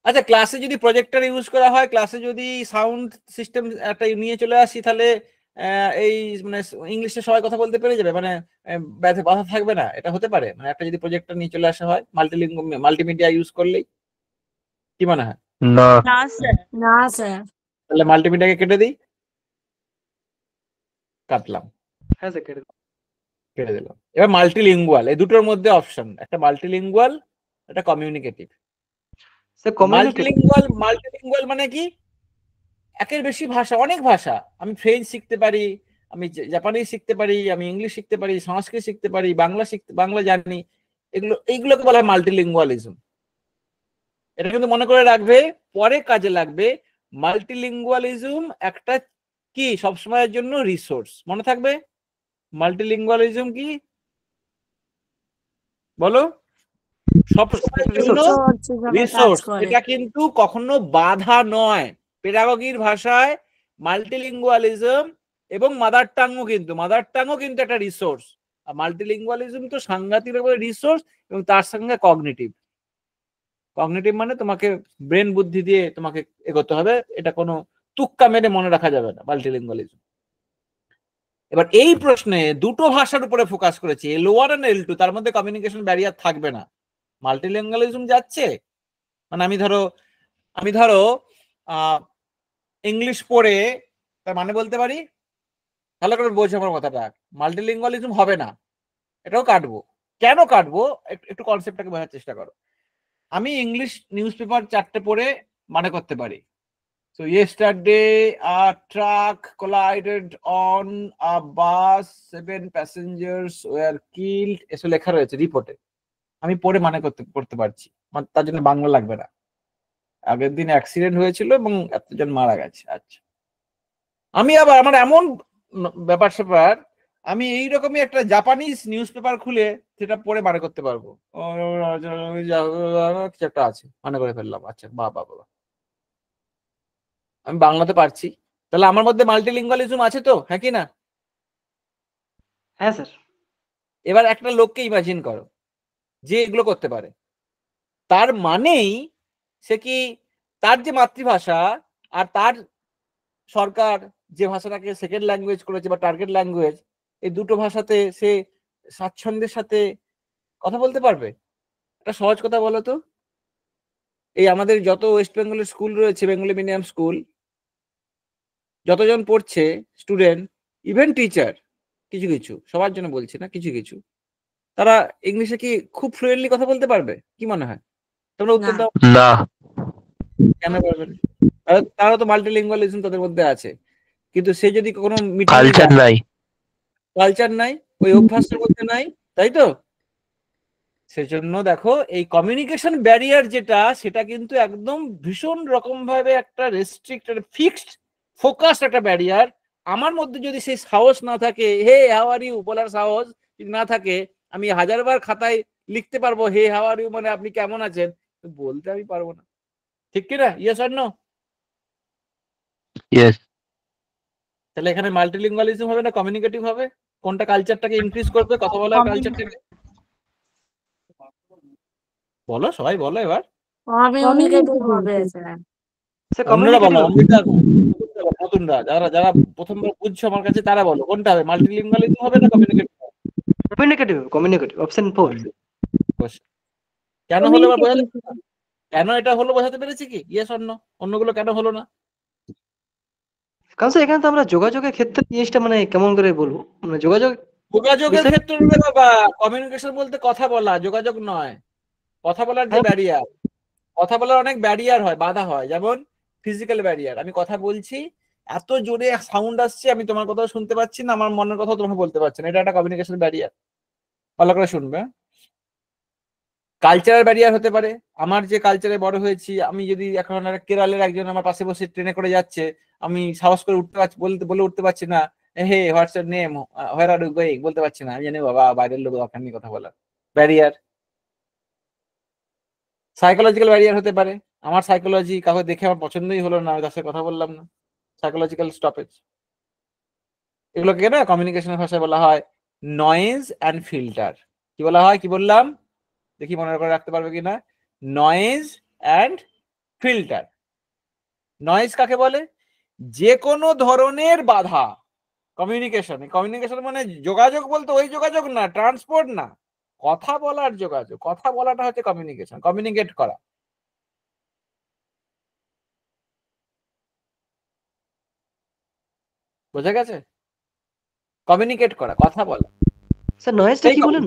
আচ্ছা, ক্লাসে যদি প্রজেক্টর ইউজ করা হয়, ক্লাসে যদি সাউন্ড সিস্টেম একটা নিয়ে চলে আসি, তাহলে এই মানে ইংলিশে সবাই কথা বলতে পেরে যাবে, মানে বাধা থাকবে না, এটা হতে পারে? মানে একটা যদি প্রজেক্টর নিয়ে চলে আসা হয় মাল্টিমিডিয়া ইউজ করলেই, কি মনে হয়? না, না স্যার না স্যার। তাহলে মাল্টিমিডিয়াকে কেটে দিই, কাটলাম, হ্যাঁ স্যার কেটে দিন। কেটে দিলাম। এবার মাল্টিলিঙ্গুয়াল, এই দুটোর মধ্যে অপশন, একটা মাল্টিলিঙ্গুয়াল, একটা কমিউনিকেটিভ। স্যার কমিউনিকেটিভ মাল্টিলিঙ্গুয়াল মানে কি? একের বেশি ভাষা, অনেক ভাষা। আমি ফ্রেঞ্চ শিখতে পারি, আমি জাপানি শিখতে পারি, আমি ইংলিশ শিখতে পারি, সংস্কৃত শিখতে পারি, বাংলা জানি, এইগুলোকে বলা হয় মাল্টিলিঙ্গুয়ালিজম। এটা কিন্তু মনে করে রাখবে, পরে কাজে লাগবে। মাল্টিলিঙ্গুয়ালিজম একটা কি সবসময়ের জন্য রিসোর্স, মনে থাকবে। মাল্টিলিঙ্গুয়ালিজম কি বলো? সবসময়ের জন্য রিসোর্স, এটা কিন্তু কখনো বাধা নয়। পেডাগগির ভাষায় মাল্টিলিঙ্গুয়ালিজম এবং মাদার টাংও কিন্তু একটা রিসোর্স। আর মাল্টিলিঙ্গুয়ালিজম তো সাংঘাতিক রিসোর্স, এবং তার সঙ্গে কগনিটিভ মানে তোমাকে ব্রেন বুদ্ধি দিয়ে তোমাকে এগোতে হবে, এটা কোনো তুক্কা মেরে মনে রাখা যাবে না মাল্টিলিঙ্গুয়ালিজম। এবার এই প্রশ্নে দুটো ভাষার উপরে ফোকাস করেছি, L1 আর L2, তার মধ্যে কমিউনিকেশন ব্যারিয়ার থাকবে না। মাল্টিলিঙ্গুয়ালিজম যাচ্ছে মানে আমি ধরো ইংলিশ পড়ে তার মানে বলতে পারি, ভালো করে বোঝো আমার কথাটা, মাল্টিলিঙ্গুয়ালিজম হবে না, এটাও কাটবো। কেন কাটবো একটু কনসেপ্টটাকে বোঝার চেষ্টা করো। আমি ইংলিশ নিউজ পেপার 4টে পড়ে মানে করতে পারি, so yesterday a truck collided on a bus, 7 passengers were killed, এসব লেখা রয়েছে রিপোর্টে, আমি পড়ে মানে করতে পারছি, তার জন্য বাংলা লাগবে না। আগের দিন অ্যাক্সিডেন্ট হয়েছিল এবং এতজন মারা গেছে। আচ্ছা, আমি আবার আমার এমন ব্যাপার স্যাপার, আমি এইরকমই একটা জাপানিজ নিউজ পেপার খুলে সেটা পড়ে মানে করতে পারবো, একটা আছে মানে করে ফেললাম। আচ্ছা, বাবা, আমি বাংলাতে পারছি, তাহলে আমার মধ্যে মাল্টিলিঙ্গুয়ালিজম আছে তো, হ্যাঁ কি না? হ্যাঁ স্যার। এবার একটা লোককে ইমাজিন করো যে এগুলো করতে পারে, তার মানেই সে কি তার যে মাতৃভাষা আর তার সরকার যে ভাষাটাকে সেকেন্ড ল্যাঙ্গুয়েজ করেছে বা টার্গেট ল্যাঙ্গুয়েজ, এই দুটো ভাষাতে সে স্বাচ্ছন্দ্যের সাথে কথা বলতে পারবে? একটা সহজ কথা বলো তো, এই আমাদের যত ওয়েস্ট বেঙ্গলের স্কুল রয়েছে, বেঙ্গলি মিডিয়াম স্কুল, যতজন পড়ছে স্টুডেন্ট, ইভেন টিচার, কিছু সবার জন্য বলছি না, কিছু তারা ইংলিশে কি খুব ফ্লুয়েন্টলি কথা বলতে পারবে? কি মনে হয়? তোমরা উত্তর দাও। না, কেন পারবে না? তারা তো মাল্টিলিঙ্গুয়ালিজম তাদের মধ্যে আছে, কিন্তু সে যদি কোনো কালচার নাই। কালচার নাই, ওই অভ্যাসের মধ্যে নাই, তাই তো? সেজন্য দেখো এই কমিউনিকেশন ব্যারিয়ার যেটা, সেটা কিন্তু একদম ভীষণ রকম ভাবে একটা রেস্ট্রিক্টেড ফিক্সড ফোকাস একটা ব্যারিয়ার। আমার মধ্যে যদি সেই সাহস না থাকে, হে হাউ আর ইউ বলার সাহস যদি না থাকে, আমি 1000বার খাতায় লিখতে পারবো হে হাউ আর ইউ মানে আপনি কেমন আছেন, বলতে আমি পারবো না। ঠিক কি না? Yes or no? ইয়েস। তাহলে এখানে মাল্টিলিঙ্গুয়ালিজম হবে না কমিউনিকেটিভ হবে? কোনটা কালচারটাকে ইনক্রিজ করবে, কথা বলার কালচারটাকে? বলো, সবাই বলো এবার। কমিউনিকেটিভ হবে স্যার। স্যার অন্যরা বলো, কমিউনিকেটিভ নতুনরা যারা যারা প্রথমবার বুঝছো আমার কাছে তারা বলো কোনটা হবে, মাল্টিলিঙ্গুয়ালিজম হবে না কমিউনিকেটিভ? Communicative option 4। কেন হলো এবার বোঝাতে, কেন এটা হলো বোঝাতে পেরেছি কি? Yes or no? অন্যগুলো কেন হলো না? কারণ স্যার এখানে তো আমরা যোগাযোগের ক্ষেত্রে জিনিসটা মানে কেমন করে বলবো, মানে যোগাযোগের বিষয়- ক্ষেত্রে রে বাবা, কমিউনিকেশন বলতে কথা বলা, যোগাযোগ নয়। কথা বলার যে হ্যাঁ। ব্যারিয়ার, কথা বলার অনেক ব্যারিয়ার হয়, বাধা হয়, যেমন ফিজিক্যাল ব্যারিয়ার। আমি কথা বলছি, এত জোরে সাউন্ড আসছে, আমি তোমার কথা শুনতে পাচ্ছি না, আমার মনের কথা তোমাকে বলতে পারছি না, এটা একটা কমিউনিকেশন ব্যারিয়ার। ভালো করে শুনবে। কালচারাল ব্যারিয়ার হতে পারে, আমার যে কালচারে বড় হয়েছি, আমি যদি এখন কেরালের একজন আমার পাশে বসে ট্রেনে করে যাচ্ছে, আমি সাহস করে উঠতে পারছি, বলে উঠতে পারছি না, hey what's your name, where are you going, বলতে পারছি না। আমি জানি বাবা বাইরের লোক, দরকার নেই কথা বলার, ব্যারিয়ার। সাইকোলজিক্যাল ব্যারিয়ার হতে পারে, আমার সাইকোলজি কাউকে দেখে আমার পছন্দই হলো না, আমি তার সাথে কথা বললাম না, সাইকোলজিক্যাল স্টপেজ। এগুলোকে না কমিউনিকেশনের ভাষায় বলা হয় নয়েজ অ্যান্ড ফিল্টার। কি বলা হয়, কি বললাম দেখি মনে করে রাখতে পারবে কিনা? Noise and filter. নয়েজ কাকে বলে? যে কোনো ধরনের বাধা কমিউনিকেশন। কমিউনিকেশন মানে যোগাযোগ বলতে ওই যোগাযোগ না, ট্রান্সপোর্ট না, কথা বলার যোগাযোগ। কথা বলাটা হচ্ছে কমিউনিকেশন, কমিউনিকেট করা। বোঝা গেছে? কমিউনিকেট করা, কথা বলা। স্যার নয়েজটা কি বলেন?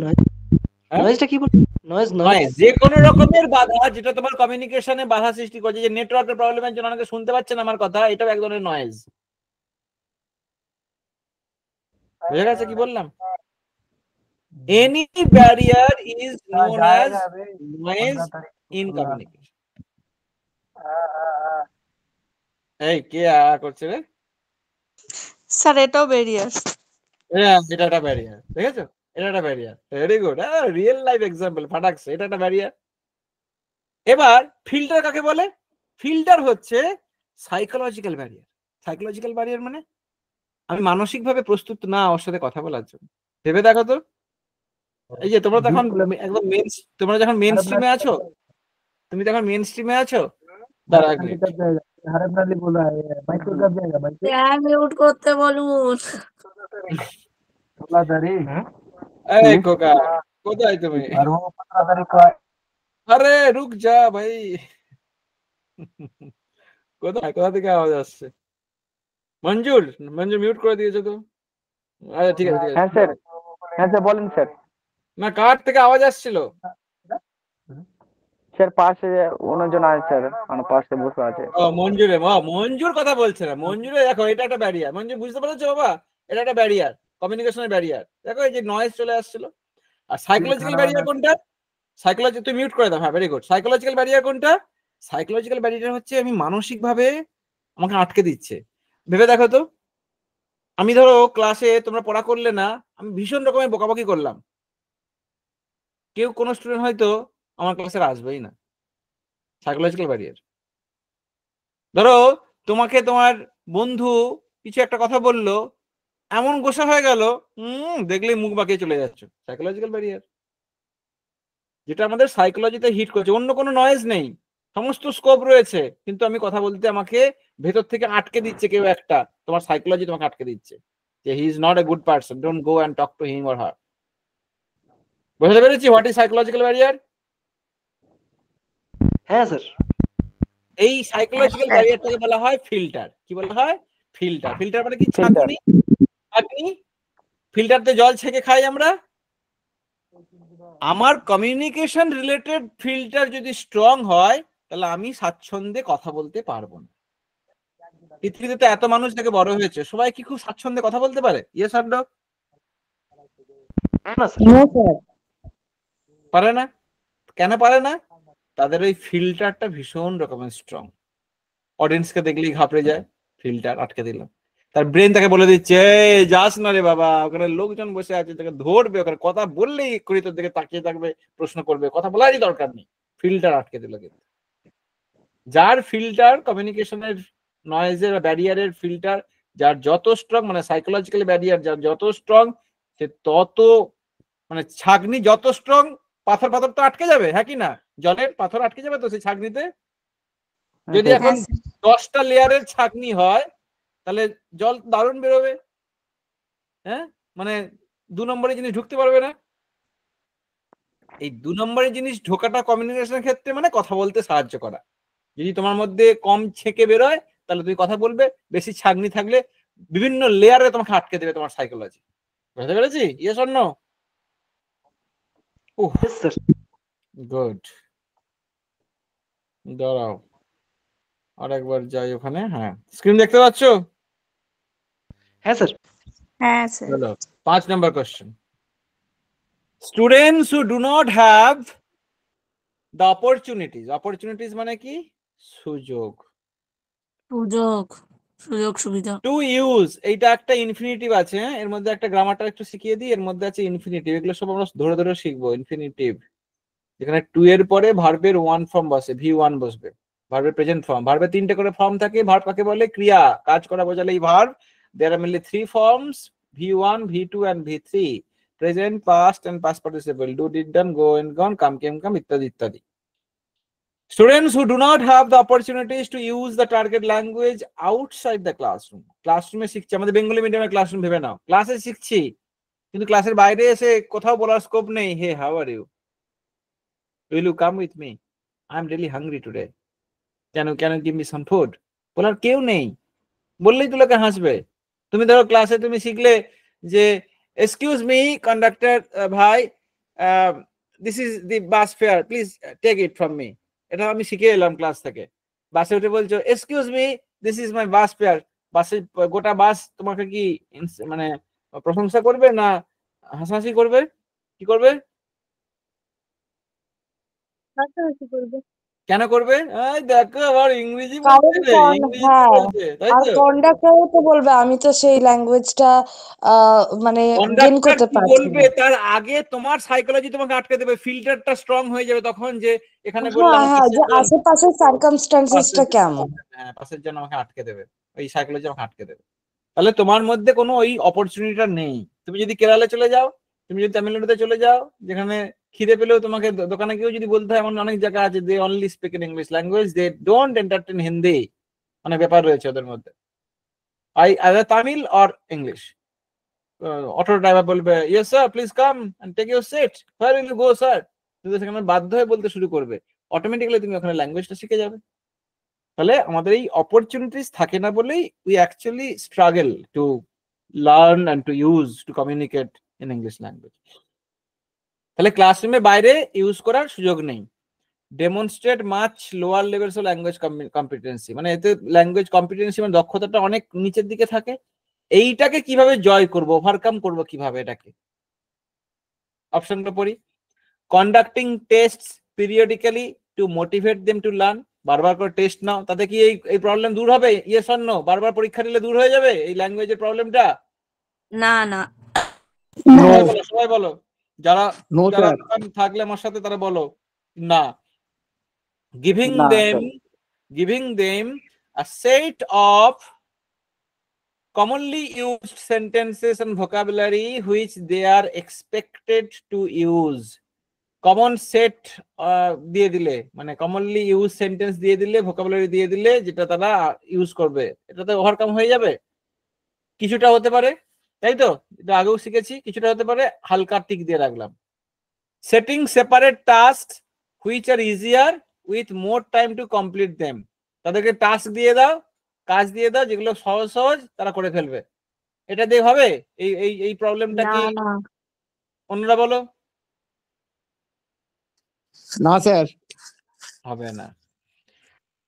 নয়েজটা কি বলেন? নয়েজ নয়েজ যে কোনো রকমের বাধা যেটা তোমার কমিউনিকেশনে বাধা সৃষ্টি করছে, যে নেটওয়ার্কের প্রবলেমের জন্য অনেকে শুনতে পাচ্ছে না আমার কথা, এটাও এক ধরনের নয়েজ। বুঝা গেছে কি বললাম? Any barrier is known as noise in communication. এই কে করছে রে? স্যার এটাও বেরিয়ে আসছে। হ্যাঁ, এটা একটা ব্যারিয়ার, দেখেছো? এটা একটা barrier. Very good, real life example ফাটাকছে, এটা একটা ব্যারিয়ার। এবার ফিল্টার কাকে বলে? ফিল্টার হচ্ছে সাইকোলজিক্যাল ব্যারিয়ার। সাইকোলজিক্যাল ব্যারিয়ার মানে আমি মানসিকভাবে প্রস্তুত না ওর সাথে কথা বলার জন্য। ভেবে দেখো তো, এই যে তোমরা তখন একদম তোমরা যখন মেন স্ট্রিমে আছো, তুমি তখন মেন স্ট্রিমে আছো, দাঁড়া এক মিনিট। মিউট করতে বলুন। এই খোকা, কোথায় তুমি? আরে রুক যা ভাই। কোথায়, কোথা থেকে আওয়াজ আসছে? মঞ্জুর, মঞ্জুর মিউট করে দিয়েছো তো? আচ্ছা ঠিক আছে, ঠিক আছে। হ্যাঁ স্যার, হ্যাঁ স্যার বলেন স্যার। না, কার থেকে আওয়াজ আসছিল? স্যার পাশে অন্যজন আছে স্যার, আমার পাশে বসে আছে। ও মঞ্জুরে, মঞ্জুর কথা বলছে না। মঞ্জুরে দেখো, এটা একটা ব্যারিয়ার। মঞ্জুর বুঝতে পেরেছো বাবা? এটা একটা ব্যারিয়ার, কমিউনিকেশনের ব্যারিয়ার। দেখো এই যে নয়েজ চলে আসছিল। আর সাইকোলজিক্যাল ব্যারিয়ার কোনটা? সাইকোলজি, তুই মিউট করে দাও। হ্যাঁ, ভেরি গুড। সাইকোলজিক্যাল ব্যারিয়ার কোনটা? সাইকোলজিক্যাল ব্যারিয়ার হচ্ছে আমি মানসিকভাবে আমাকে আটকে দিচ্ছে। ভেবে দেখো তো, আমি ধরো ক্লাসে তোমরা পড়া করলে না, আমি ভীষণ রকমের বকাবকি করলাম, কেউ কোনো স্টুডেন্ট হয়তো আমার ক্লাসে আসবেই না। Psychological barrier. ধরো তোমাকে তোমার বন্ধু কিছু একটা কথা বললো, এমন গোসা হয়ে গেল, দেখলেই মুখ বাঁকিয়ে চলে যাচ্ছ। সাইকোলজিক্যাল ব্যারিয়ার, যেটা আমাদের সাইকোলজিতে হিট করছে। অন্য কোনো নয়েজ নেই, সমস্ত স্কোপ রয়েছে, কিন্তু আমি কথা বলতে আমাকে ভেতর থেকে আটকে দিচ্ছে কেউ একটা। তোমার সাইকোলজি তোমাকে আটকে দিচ্ছে যে he is not a good person, don't go and talk to him or হার। বুঝতে পেরেছি হোয়াট ইজ সাইকোলজিক্যাল ব্যারিয়ার? হ্যাঁ স্যার। এই সাইকোলজিক্যাল ব্যারিয়ারটাকে বলা হয় ফিল্টার। কি বলা হয়? ফিল্টার। ফিল্টার মানে কি? ছাঁকনি। ছাঁকনি, ফিল্টারতে জল ছেঁকে খাই আমরা। আমার কমিউনিকেশন রিলেটেড ফিল্টার যদি স্ট্রং হয়, তাহলে আমি স্বাচ্ছন্দ্যে কথা বলতে পারবো না। পৃথিবীতে তো এত মানুষ থেকে বড় হয়েছে, সবাই কি খুব স্বাচ্ছন্দ্যে কথা বলতে পারে? Yes or no? না স্যার। পারে না। কেন পারে না? তাদের ওই ফিল্টারটা ভীষণ রকমের স্ট্রং। অডিয়েন্সকে দেখলেই ঘাবড়ে যায়, ফিল্টার আটকে দিল। তার ব্রেন তাকে বলে দিচ্ছে এই যাস না রে বাবা, ওখানে লোকজন বসে আছে, তাকে ধরবে, ওখানে কথা বললেই করে তোর দিকে তাকিয়ে থাকবে, প্রশ্ন করবে, কথা বলারই দরকার নেই। ফিল্টার আটকে দিল। কিন্তু যার ফিল্টার কমিউনিকেশনের নয়েজের ব্যারিয়ারের ফিল্টার যার যত স্ট্রং, মানে সাইকোলজিক্যাল ব্যারিয়ার যার যত স্ট্রং, সে তত মানে ছাগনি যত স্ট্রং, পাথর তো আটকে যাবে, হ্যাঁ কি না? জলের পাথর আটকে যাবে তো সেই ছাগনিতে। যদি এখন 10টা লেয়ারের ছাগনি হয় তাহলে জল দারুণ বেরোবে। হ্যাঁ, মানে 2 নম্বরের জিনিস ঢুকতে পারবে না। এই 2 নম্বরের জিনিস ঢোকাটা কমিউনিকেশনের ক্ষেত্রে মানে কথা বলতে সাহায্য করা। যদি তোমার মধ্যে কম ছেঁকে বেরোয় তাহলে তুমি কথা বলবে, বেশি ছাগনি থাকলে বিভিন্ন লেয়ারে তোমাকে আটকে দেবে তোমার সাইকোলজি। বুঝতে পেরেছি? Yes or no? Yes, sir. Good. দাঁড়াও আরেকবার যাই ওখানে। হ্যাঁ, স্ক্রিন দেখতে পাচ্ছ? হ্যাঁ স্যার। হ্যাঁ স্যার। চলো 5 number question. Students who do not have the opportunities মানে কি? সুযোগ, সুযোগ সুবিধা। টু ইউজ, এইটা একটা ইনফিনিটিভ আছে। এর মধ্যে একটা গ্রামারটা একটু শিখিয়ে দিই। এর মধ্যে আছে ইনফিনিটিভ, এগুলো সব আমরা ধরে ধরে শিখবো। ইনফিনিটিভ যেখানে টু এর পরে ভার্বের ওয়ান ফর্ম বসে, V1 বসবে। ভার্বের প্রেজেন্ট ফর্ম, ভার্বের 3টে করে ফর্ম থাকে। ভার্ব কাকে বলে? ক্রিয়া, কাজ করা বোঝালে এই verb. There are mainly 3 forms, V1, V2 and V3, present, past and past participle, do, did, done, go and gone, come, came, come ইত্যাদি ইত্যাদি। Students who do not have the opportunities to use the target language outside the classroom, ক্লাসরুমে শিখছি, আমাদের Bengali মিডিয়ামের classroom ভেবে নাও, ক্লাসে শিখছি কিন্তু ক্লাসের বাইরে এসে কোথাও বলার স্কোপ নেই। Hey, how are you, will you come with me, I'm really hungry today, can you give me some food, বলার কেউ নেই। বললেই তো লোকে হাসবে। তুমি ধরো ক্লাসে তুমি শিখলে যে এক্সকিউজ মি কন্ডাক্টর ভাই, this is the bus fare, please take it from me. এটা আমি শিখে এলাম ক্লাস থেকে। বাসে উঠে বলছো excuse me, this is my bus fare. বাসে গোটা বাস তোমাকে কি মানে প্রশংসা করবে না হাসাহাসি করবে? কি করবে? কেন করবে? এই দেখো আবার ইংরেজি বলছে, ইংরেজি বলছে, তাই আর তো? কন্ডাক্টরও তো বলবে আমি তো সেই ল্যাঙ্গুয়েজটা মানে গেইন কন্ডাক্টর করতে কি পারছি বলবে না। তার আগে তোমার সাইকোলজি তোমাকে আটকে দেবে, ফিল্টারটা স্ট্রং হয়ে যাবে তখন, যে এখানে হ্যাঁ বললাম হ্যাঁ, যে আশেপাশের সার্কামস্ট্যান্সেসটা কেমন। হ্যাঁ, পাশের জন্য আমাকে আটকে দেবে, ওই সাইকোলজি আমাকে আটকে দেবে। তাহলে তোমার মধ্যে কোনো ওই অপরচুনিটিটা নেই। তুমি যদি কেরালে চলে যাও, তুমি যদি তামিলনাড়ুতে চলে যাও, যেখানে খিদে পেলেও তোমাকে দোকানে গিয়েও যদি বলতে হয়, এমন অনেক জায়গা আছে they only speak in English language, they don't entertain Hindi, অনেক ব্যাপার রয়েছে ওদের মধ্যে। Either Tamil or English. Auto driver বলবে yes sir please come and take your seat, where will you go sir, তুমি সেখানে বাধ্য হয়ে বলতে শুরু করবে, অটোমেটিক্যালি তুমি ওখানে ল্যাঙ্গুয়েজটা শিখে যাবে। তাহলে আমাদের এই অপরচুনিটিস থাকে না বলেই we actually struggle to learn and to use to communicate in English language. তাহলে ক্লাসরুমে বাইরে ইউজ করার সুযোগ নেই। Demonstrate much lower levels of language competency, মানে এতে ল্যাঙ্গুয়েজ কম্পিটেন্সি মানে দক্ষতাটা অনেক নিচের দিকে থাকে। এইটাকে কিভাবে জয় করব, ওভারকাম করব কিভাবে, এটাকে অপশনটা পড়ি। Conducting tastes periodically two motivate them to learn, বারবার করে টেস্ট নাও, তাতে কি এই প্রবলেম দূর হবে? Yes or no? বারবার পরীক্ষা দিলে দূর হয়ে যাবে এই ল্যাঙ্গুয়েজের প্রবলেমটা? না না সবাই বলো, যারা থাকলে আমার সাথে তারা বলো না। giving them a set of commonly used sentences and vocabulary which they are expected to use, common set দিয়ে দিলে, মানে কমনলি ইউজ সেন্টেন্স দিয়ে দিলে, ভোকাবুলারি দিয়ে দিলে, যেটা তারা ইউজ করবে, এটাতে ওভারকাম হয়ে যাবে। কিছুটা হতে পারে, তাই তো? এটা আগেও শিখেছি। কিছুটা হতে পারে, হালকা টিক দিয়ে রাখলাম। Setting separate task which R easier with more time to complete them, তাদেরকে টাস্ক দিয়ে দাও, কাজ দিয়ে দাও যেগুলো সহজ সহজ তারা করে ফেলবে। এটা দিয়ে হবে এই প্রবলেমটা কি? অন্যরা বলো। না স্যার, হবে না।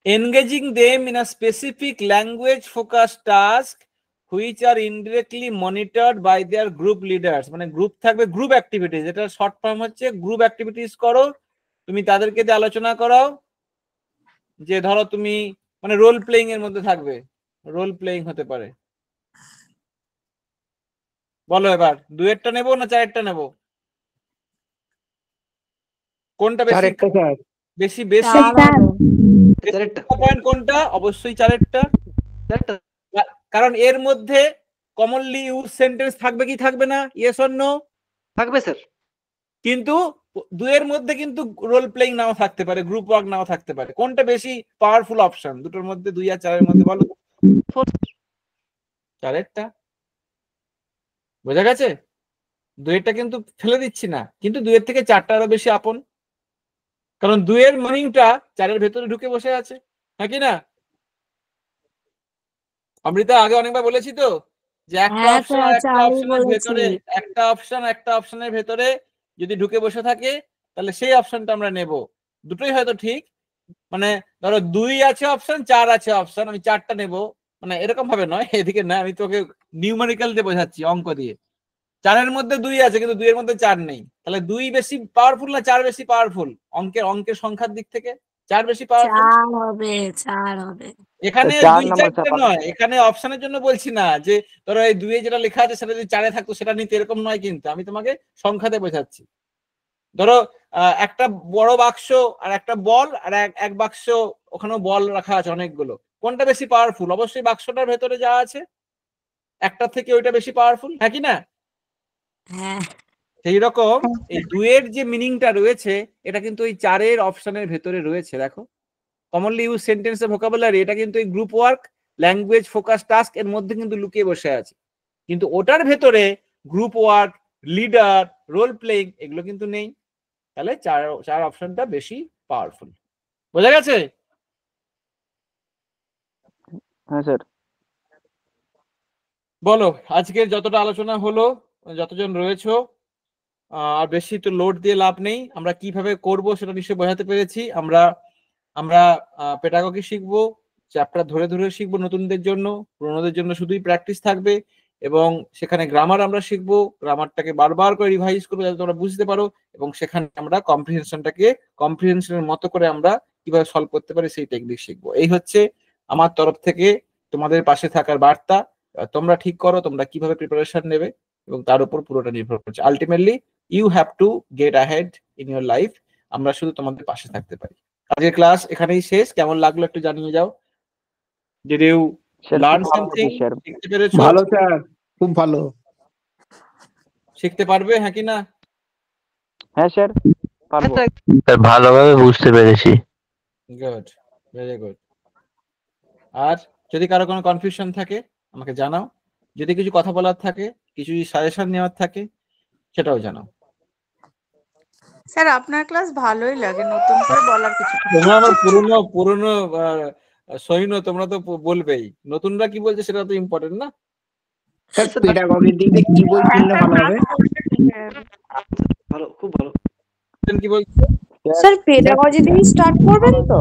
Engaging them in a specific language focus task which are indirectly monitored by their group leaders, মানে গ্রুপ থাকবে, গ্রুপ অ্যাক্টিভিটিস, এটা শর্ট ফর্ম হচ্ছে গ্রুপ অ্যাক্টিভিটিস করো। তুমি তাদেরকে দিয়ে আলোচনা করাও, যে ধরো তুমি মানে রোল প্লেইং এর মধ্যে থাকবে, রোল প্লেইং হতে পারে, বলো এবার, দুয়েরটা নেবো না চারেরটা নেবো? কোনটা বেশি চারেরটা স্যার। বেশি বেশি চার হবে। চারেরটা পয়েন্ট কোনটা? অবশ্যই চারেরটা। চারেরটা কারণ এর মধ্যে কমনলি ইউজ সেন্টেন্স থাকবে কি থাকবে না? Yes or no? থাকবে স্যার। কিন্তু দুয়ের মধ্যে কিন্তু রোল প্লেইং নাও থাকতে পারে, গ্রুপ ওয়ার্ক নাও থাকতে পারে। কোনটা বেশি পাওয়ারফুল অপশন দুটোর মধ্যে, 2 আর 4 এর মধ্যে? বলো। চারেরটা। বোঝা গেছে? দুয়েরটা কিন্তু ফেলে দিচ্ছি না, কিন্তু দুয়ের থেকে 4টা আরো বেশি আপন। কারণ দুয়ের মিনিংটা 4-এর ভেতরে ঢুকে বসে আছে, নাকি না? অমৃতা, আগে অনেকবার বলেছি তো যে একটা হ্যাঁ অপশন স্যার, আর একটা চারই অপশনের বলেছি। ভেতরে, একটা অপশনের ভেতরে যদি ঢুকে বসে থাকে, তাহলে সেই অপশনটা আমরা নেব। দুটোই হয়তো ঠিক, মানে ধরো 2 আছে অপশন, 4 আছে অপশন, আমি 4টা নেব, মানে এরকম ভাবে নয়, এদিকে না, আমি তোকে নিউমেরিক্যাল দিয়ে বোঝাচ্ছি, অঙ্ক দিয়ে। 4-এর মধ্যে 2 আছে কিন্তু 2-এর মধ্যে 4 নেই, তাহলে 2 বেশি পাওয়ারফুল না 4 বেশি পাওয়ারফুল? অঙ্কের সংখ্যার দিক থেকে 4 বেশি পাওয়ারফুল। 4 হবে, 4 হবে। এখানে 4 2 নাম্বার 4টে নয়, এখানে অপশনের জন্য বলছি না যে ধরো এই 2 যেটা লেখা আছে সেটা যদি 4-এ থাকতো সেটা নিতে, এরকম নয়, কিন্তু আমি তোমাকে সংখ্যাতে বোঝাচ্ছি। ধরো একটা বড় বাক্স আর একটা বল, আর এক বাক্স, ওখানেও বল রাখা আছে অনেকগুলো, কোনটা বেশি পাওয়ারফুল? অবশ্যই বাক্সটার ভেতরে যা আছে একটা থেকে ওইটা বেশি পাওয়ারফুল, হ্যাঁ কি না? হ্যাঁ। সেই রকম এই 2-এর যে মিনিংটা রয়েছে, এটা কিন্তু ওই 4-এর অপশনের ভেতরে রয়েছে। দেখো, কমনলি ইউজ সেন্টেন্স এর ভোকাবুলারি, এটা কিন্তু এই group work, language, focus, task এর মধ্যে কিন্তু লুকিয়ে বসে আছে। কিন্তু ওটার ভেতরে group work, leader, role playing এগুলো কিন্তু নেই। তাহলে 4 অপশনটা বেশি পাওয়ারফুল। বোঝা গেছে? হ্যাঁ স্যার। বলো, আজকের যতটা আলোচনা হলো, যতজন রয়েছো, আর বেশি তো লোড দিয়ে লাভ নেই। আমরা কিভাবে করব সেটা নিশ্চয়ই বোঝাতে পেরেছি। আমরা পেডাগজি শিখবো, চ্যাপ্টার ধরে ধরে শিখবো নতুনদের জন্য, পুরোনোদের জন্য শুধুই প্র্যাকটিস থাকবে। এবং সেখানে গ্রামার আমরা শিখবো, গ্রামারটাকে বারবার করে রিভাইজ করবো যাতে তোমরা বুঝতে পারো, এবং সেখানে আমরা কম্প্রিহেনশনের মতো করে আমরা কিভাবে সলভ করতে পারি সেই টেকনিক শিখবো। এই হচ্ছে আমার তরফ থেকে তোমাদের পাশে থাকার বার্তা। তোমরা ঠিক করো তোমরা কিভাবে প্রিপারেশন নেবে, এবং তার উপর পুরোটা নির্ভর করছে। Ultimately you have to get ahead in your life. আমরা শুধু তোমাদের পাশে থাকতে পারি। আজকের ক্লাস এখানেই শেষ। কেমন লাগলো একটু জানিয়ে যাও। Did you learn something? শিখতে পেরেছো? ভালো স্যার, খুব ভালো। শিখতে পারবে, হ্যাঁ কি না? হ্যাঁ স্যার, পারবো। ভালোভাবে বুঝতে পেরেছি। Good, very good. আর যদি কারো কোনো কনফিউশন থাকে আমাকে জানাও, যদি কিছু কথা বলার থাকে, কিছু সাজেশন নেওয়ার থাকে, সেটাও জানাও। স্যার আপনার ক্লাস ভালোই লাগে, নতুন করে বলার কিছু নেই। তোমরা আমার পুরনো সৈন্য, তোমরা তো বলবেই, নতুনরা কি বলছে সেটা তো ইম্পর্টেন্ট না? স্যার পেডাগজির দিক দিয়ে কি বই কিনলে ভালো হবে? ভালো, খুব ভালো। কি বলছো? স্যার পেডাগজি দিয়ে স্টার্ট করবেন তো?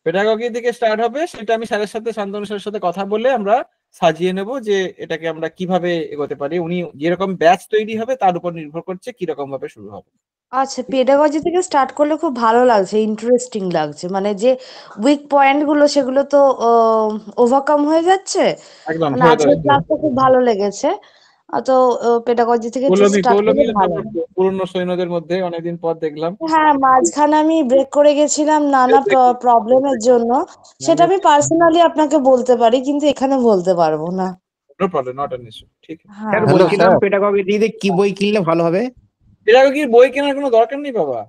পেডাগজি থেকে স্টার্ট হবে, সেটা আমি স্যারের সাথে, শান্তনু স্যারের সাথে কথা বলে আমরা সাজিয়ে নেব যে এটাকে আমরা কিভাবে এগোতে পারি। উনি যেরকম ব্যাচ তৈরি হবে তার উপর নির্ভর করছে কিরকম ভাবে শুরু হবে। আচ্ছা, পেডাগজি থেকে স্টার্ট করলে খুব ভালো লাগছে, ইন্টারেস্টিং লাগছে। মানে যে উইক পয়েন্ট গুলো সেগুলো তো ওভারকাম হয়ে যাচ্ছে। একদম মানে হয়ে আজকের যাবে। ক্লাসটা খুব ভালো লেগেছে। তো পেডাগজি থেকে স্টার্ট করলে ভালো। পুরনো সৈন্যদের মধ্যে অনেকদিন পর দেখলাম। হ্যাঁ, মাঝখানে আমি ব্রেক করে গেছিলাম নানা প্রবলেমের জন্য। সেটা আমি পার্সোনালি আপনাকে বলতে পারি, কিন্তু এখানে বলতে পারবো না। No problem, not an issue. ঠিক আছে। হ্যাঁ। স্যার বলছিলাম পেডাগজির দিক দিয়ে কি বই কিনলে ভালো হবে? পেডাগজির বই কেনার কোনো দরকার নেই বাবা,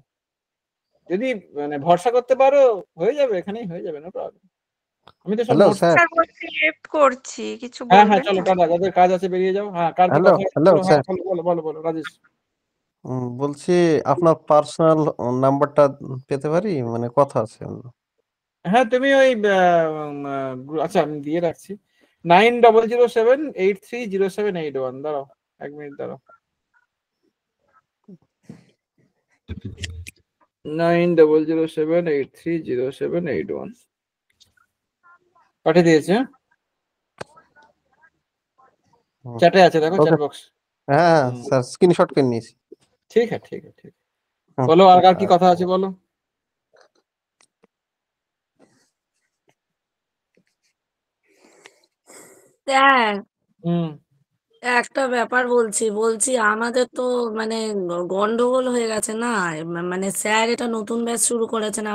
যদি মানে ভরসা করতে পারো হয়ে যাবে, এখানেই হয়ে যাবে, নো প্রবলেম। আমি তো সব নোট। স্যার বলছি লেফট করছি, কিছু হ্যাঁ হ্যাঁ, বলবেন? চলো টাটা, যাদের কাজ আছে বেরিয়ে যাও। হ্যাঁ, কার কি কথা আছে? হ্যাঁ, বলো বলো বলো রাজেশ। বলছি আপনার পার্সোনাল নাম্বারটা পেতে পারি, মানে কথা আছে। হ্যাঁ, তুমি ওই আচ্ছা আমি দিয়ে রাখছি, 9007830781। দাঁড়াও 1 মিনিট, দাঁড়াও। 9007830781 পাঠিয়ে দিয়েছে। চ্যাটে আছে, দেখো চ্যাট বক্স। হ্যাঁ স্যার, স্ক্রিনশট করে নিয়েছি। ঠিক আছে ঠিক আছে ঠিক আছে। বলো আর কি কথা আছে বলো। স্যার, হুম। একটা ব্যাপার বলছি আমাদের তো মানে গন্ডগোল হয়ে গেছে না, মানে স্যার এটা নতুন ব্যাচ শুরু করেছেন।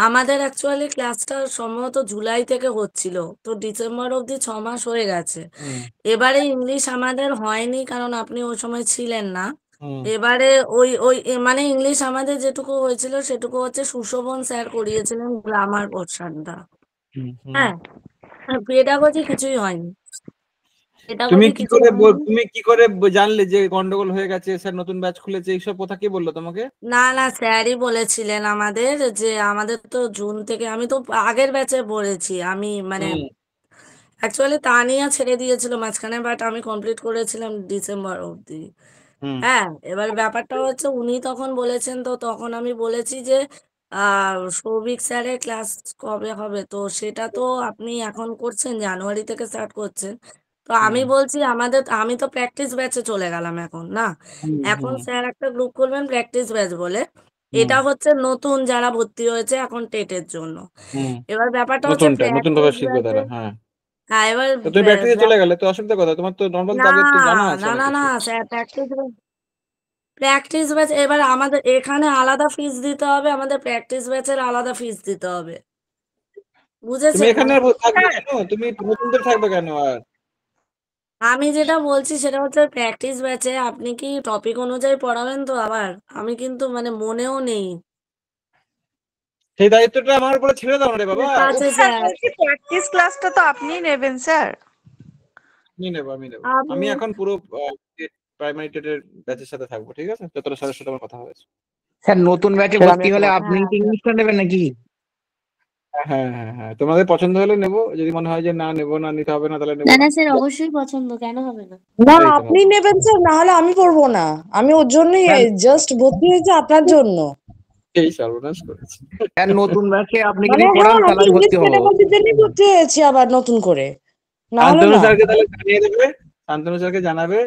আমাদের অ্যাকচুয়ালি ক্লাসটা সম্ভবত জুলাই থেকে হচ্ছিল, তো ডিসেম্বর অবধি 6 মাস হয়ে গেছে। হুম এবারে ইংলিশ আমাদের হয়নি, কারণ আপনি ওই সময় ছিলেন না। হুম এবারে ওই ওই মানে ইংলিশ আমাদের যেটুকু হয়েছিল সেটুকু হচ্ছে সুশোভন স্যার করিয়েছিলেন গ্রামার পোর্শনটা। হুম হুম। হ্যাঁ, পেডাগজি কিছুই হয়নি, তুমি পেডাগজি কি কিছু করে হয়নি। তুমি কি করে জানলে যে গন্ডগোল হয়ে গেছে, স্যার নতুন ব্যাচ খুলেছে, এইসব কথা কে বললো তোমাকে? না না, স্যারই বলেছিলেন আমাদের, যে আমাদের তো জুন থেকে, আমি তো আগের ব্যাচে পড়েছি, আমি মানে হুম অ্যাকচুয়ালি তানিয়া ছেড়ে দিয়েছিল মাঝখানে, বাট আমি কমপ্লিট করেছিলাম ডিসেম্বর অবধি। হুম হ্যাঁ, এবার ব্যাপারটা হচ্ছে উনি তখন বলেছেন, তো তখন আমি বলেছি যে সৌভিক স্যারের ক্লাস কবে হবে, তো সেটা তো আপনি এখন করছেন, জানুয়ারি থেকে স্টার্ট করছেন। তো আমি হুম বলছি আমি তো প্র্যাকটিস ব্যাচে চলে গেলাম এখন না, হুম এখন হুম স্যার একটা গ্রুপ করবেন প্র্যাকটিস ব্যাচ বলে। হুম এটা হচ্ছে নতুন যারা ভর্তি হয়েছে এখন টেটের জন্য। হুম। এবার ব্যাপারটা হচ্ছে নতুন ভাবে প্র্যাকটিস শিখবে ব্যাচে, তারা, হ্যাঁ। হ্যাঁ এবার তো তুমি প্র্যাকটিসে চলে গেলে তো অসুবিধা কথা, তোমার তো নর্মাল তো না আগে তো জানা আছে না অনেক না না কিছু। স্যার, প্র্যাকটিস ব্যাচ এবার আমাদের এখানে আলাদা ফিস দিতে হবে, আমাদের প্র্যাকটিস ব্যাচের আলাদা ফিস দিতে হবে, তুমি বুঝেছেন? এখানে আর থাকবে কেন? তুমি নতুনদের থাকবে কেন আর? আমি যেটা বলছি সেটা হচ্ছে প্র্যাকটিস ব্যাচে আপনি কি টপিক অনুযায়ী পড়াবেন তো আবার, আমি কিন্তু মানে মনেও নেই। সেই দায়িত্বটা আমার উপরে ছেড়ে দাও না রে বাবা। ঠিক আছে স্যার স্যার, বলছি প্র্যাকটিস ক্লাসটা তো আপনিই নেবেন স্যার। আমি নেবো। আপনি আমি এখন পুরো প্রাইমারি টেটের ব্যাচের সাথে থাকবো, ঠিক আছে? যতটা স্যারের সাথে আমার কথা হয়েছে। স্যার নতুন ব্যাচে স্যার আমি ভর্তি একটা হলে কথা আপনি হ্যাঁ কি ইংলিশটা নেবেন নাকি? হ্যাঁ হ্যাঁ হ্যাঁ, তোমাদের পছন্দ হলে নেবো, যদি মনে হয় যে না নেবো না, নিতে হবে না, তাহলে না নেবো না। না স্যার, অবশ্যই পছন্দ, কেন হবে না? না, এই তো আপনি নেবেন স্যার, না হলে আমি পড়বো না। আমি ওর জন্যই স্যার জাস্ট ভর্তি হয়েছে আপনার জন্য। এই সর্বনাশ করেছি। স্যার নতুন ব্যাচে আপনি মানে যদি পড়ান হ্যাঁ, আমি তাহলে আমি ইংলিশ ভর্তি হবো। পেডাগজির জন্যই ভর্তি হয়েছি আবার নতুন করে, না হলে শান্তনু না। স্যারকে তাহলে জানিয়ে দেবে, শান্তনু স্যারকে জানাবে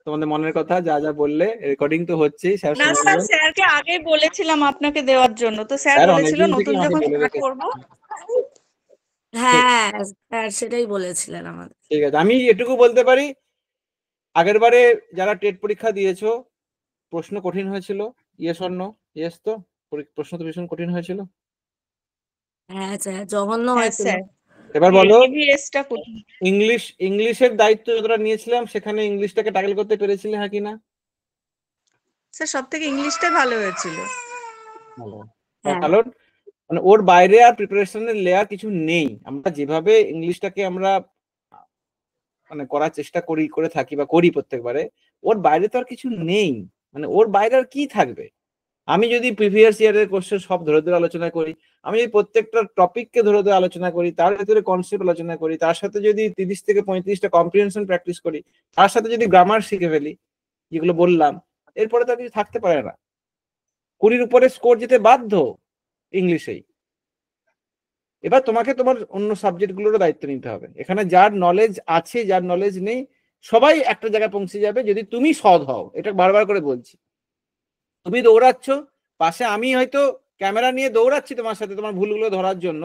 তোমাদের মনের কথা, যা যা বললে। রেকর্ডিং তো হচ্ছেই, স্যার না শুনে স্যার, নেবেন। স্যারকে আগেই বলেছিলাম আপনাকে দেওয়ার জন্য, তো স্যার স্যার বলেছিল অনেকদিন থেকে নতুন আমাকে যখন বলে স্টার্ট রেখেছে। করব। ঠিক হ্যাঁ স্যার সেটাই বলেছিলেন আমাদের। ঠিক আছে, আমি এটুকু বলতে পারি, আগের বারে যারা টেট পরীক্ষা দিয়েছো প্রশ্ন কঠিন হয়েছিল, ইয়েস অর নো? ইয়েস তো, প্রশ্ন তো ভীষণ কঠিন হয়েছিল। হ্যাঁ স্যার, জঘন্য হ্যাঁ হয়েছিল। স্যার, এবার বলো, ইভিএসটা কঠিন। ইংলিশের দায়িত্ব যতটা নিয়েছিলাম সেখানে ইংলিশটাকে ট্যাকেল করতে পেরেছিলে, হ্যাঁ কি না? স্যার সব থেকে ইংলিশটাই ভালো হয়েছিল। ভালো। তার হ্যাঁ কারণ মানে ওর বাইরে আর প্রিপারেশনের লেয়ার কিছু নেই। আমরা যেভাবে ইংলিশটাকে আমরা মানে করার চেষ্টা করে থাকি বা করি প্রত্যেকবারে, ওর বাইরে তো আর কিছু নেই। মানে ওর বাইরে আর কি থাকবে? আমি যদি প্রিভিয়াস ইয়ারের কোশ্চেন সব ধরে ধরে আলোচনা করি, আমি যদি প্রত্যেকটা টপিককে ধরে ধরে আলোচনা করি, তার ভিতরে কনসেপ্ট আলোচনা করি, তার সাথে যদি 30 থেকে 35টা কম্প্রিহেনশন প্র্যাকটিস করি, তার সাথে যদি গ্রামার শিখে ফেলি, যেগুলো বললাম, এরপরে তো আর কিছু থাকতে পারে না। 20-র উপরে স্কোর যেতে বাধ্য ইংলিশেই। এবার তোমাকে তোমার অন্য সাবজেক্ট গুলোরও দায়িত্ব নিতে হবে। এখানে যার নলেজ আছে, যার নলেজ নেই, সবাই একটা জায়গায় পৌঁছে যাবে যদি তুমি সৎ হও। এটা বারবার করে বলছি। তুমি দৌড়াচ্ছ, পাশে আমি হয়তো ক্যামেরা নিয়ে দৌড়াচ্ছি তোমার সাথে তোমার ভুলগুলো ধরার জন্য,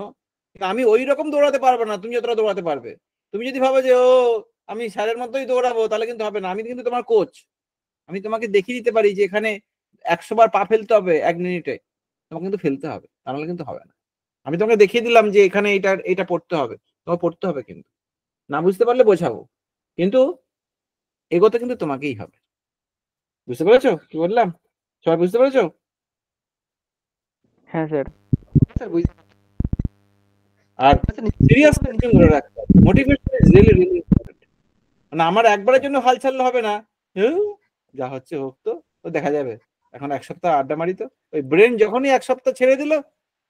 কিন্তু আমি ওই রকম দৌড়াতে পারবো না তুমি যতটা দৌড়াতে পারবে। তুমি যদি ভাবো যে ও আমি স্যারের মতোই দৌড়াবো, তাহলে কিন্তু হবে না। আমি কিন্তু তোমার কোচ, আমি তোমাকে দেখিয়ে দিতে পারি যে এখানে 100 বার পা ফেলতে হবে 1 মিনিটে, তোমাকে কিন্তু ফেলতে হবে, তাহলে কিন্তু হবে না। আমি তোমাকে দেখিয়ে দিলাম যে এখানে এটা পড়তে হবে, তোমাকে পড়তে হবে, কিন্তু না বুঝতে পারলে বোঝাবো, কিন্তু এগোতে কিন্তু তোমাকেই হবে। বুঝতে পেরেছো কি বললাম? সবাই বুঝতে পেরেছো? হ্যাঁ স্যার। আর সিরিয়াস থিঙ্কিং ধরে রাখতে হবে। Motivation is really really important. মানে আমার একবারের জন্য হাল ছাড়লে হবে না, যা হচ্ছে হোক, তো দেখা যাবে। এখন 1 সপ্তাহ আড্ডা মারি তো, ওই ব্রেন যখনই 1 সপ্তাহ ছেড়ে দিল,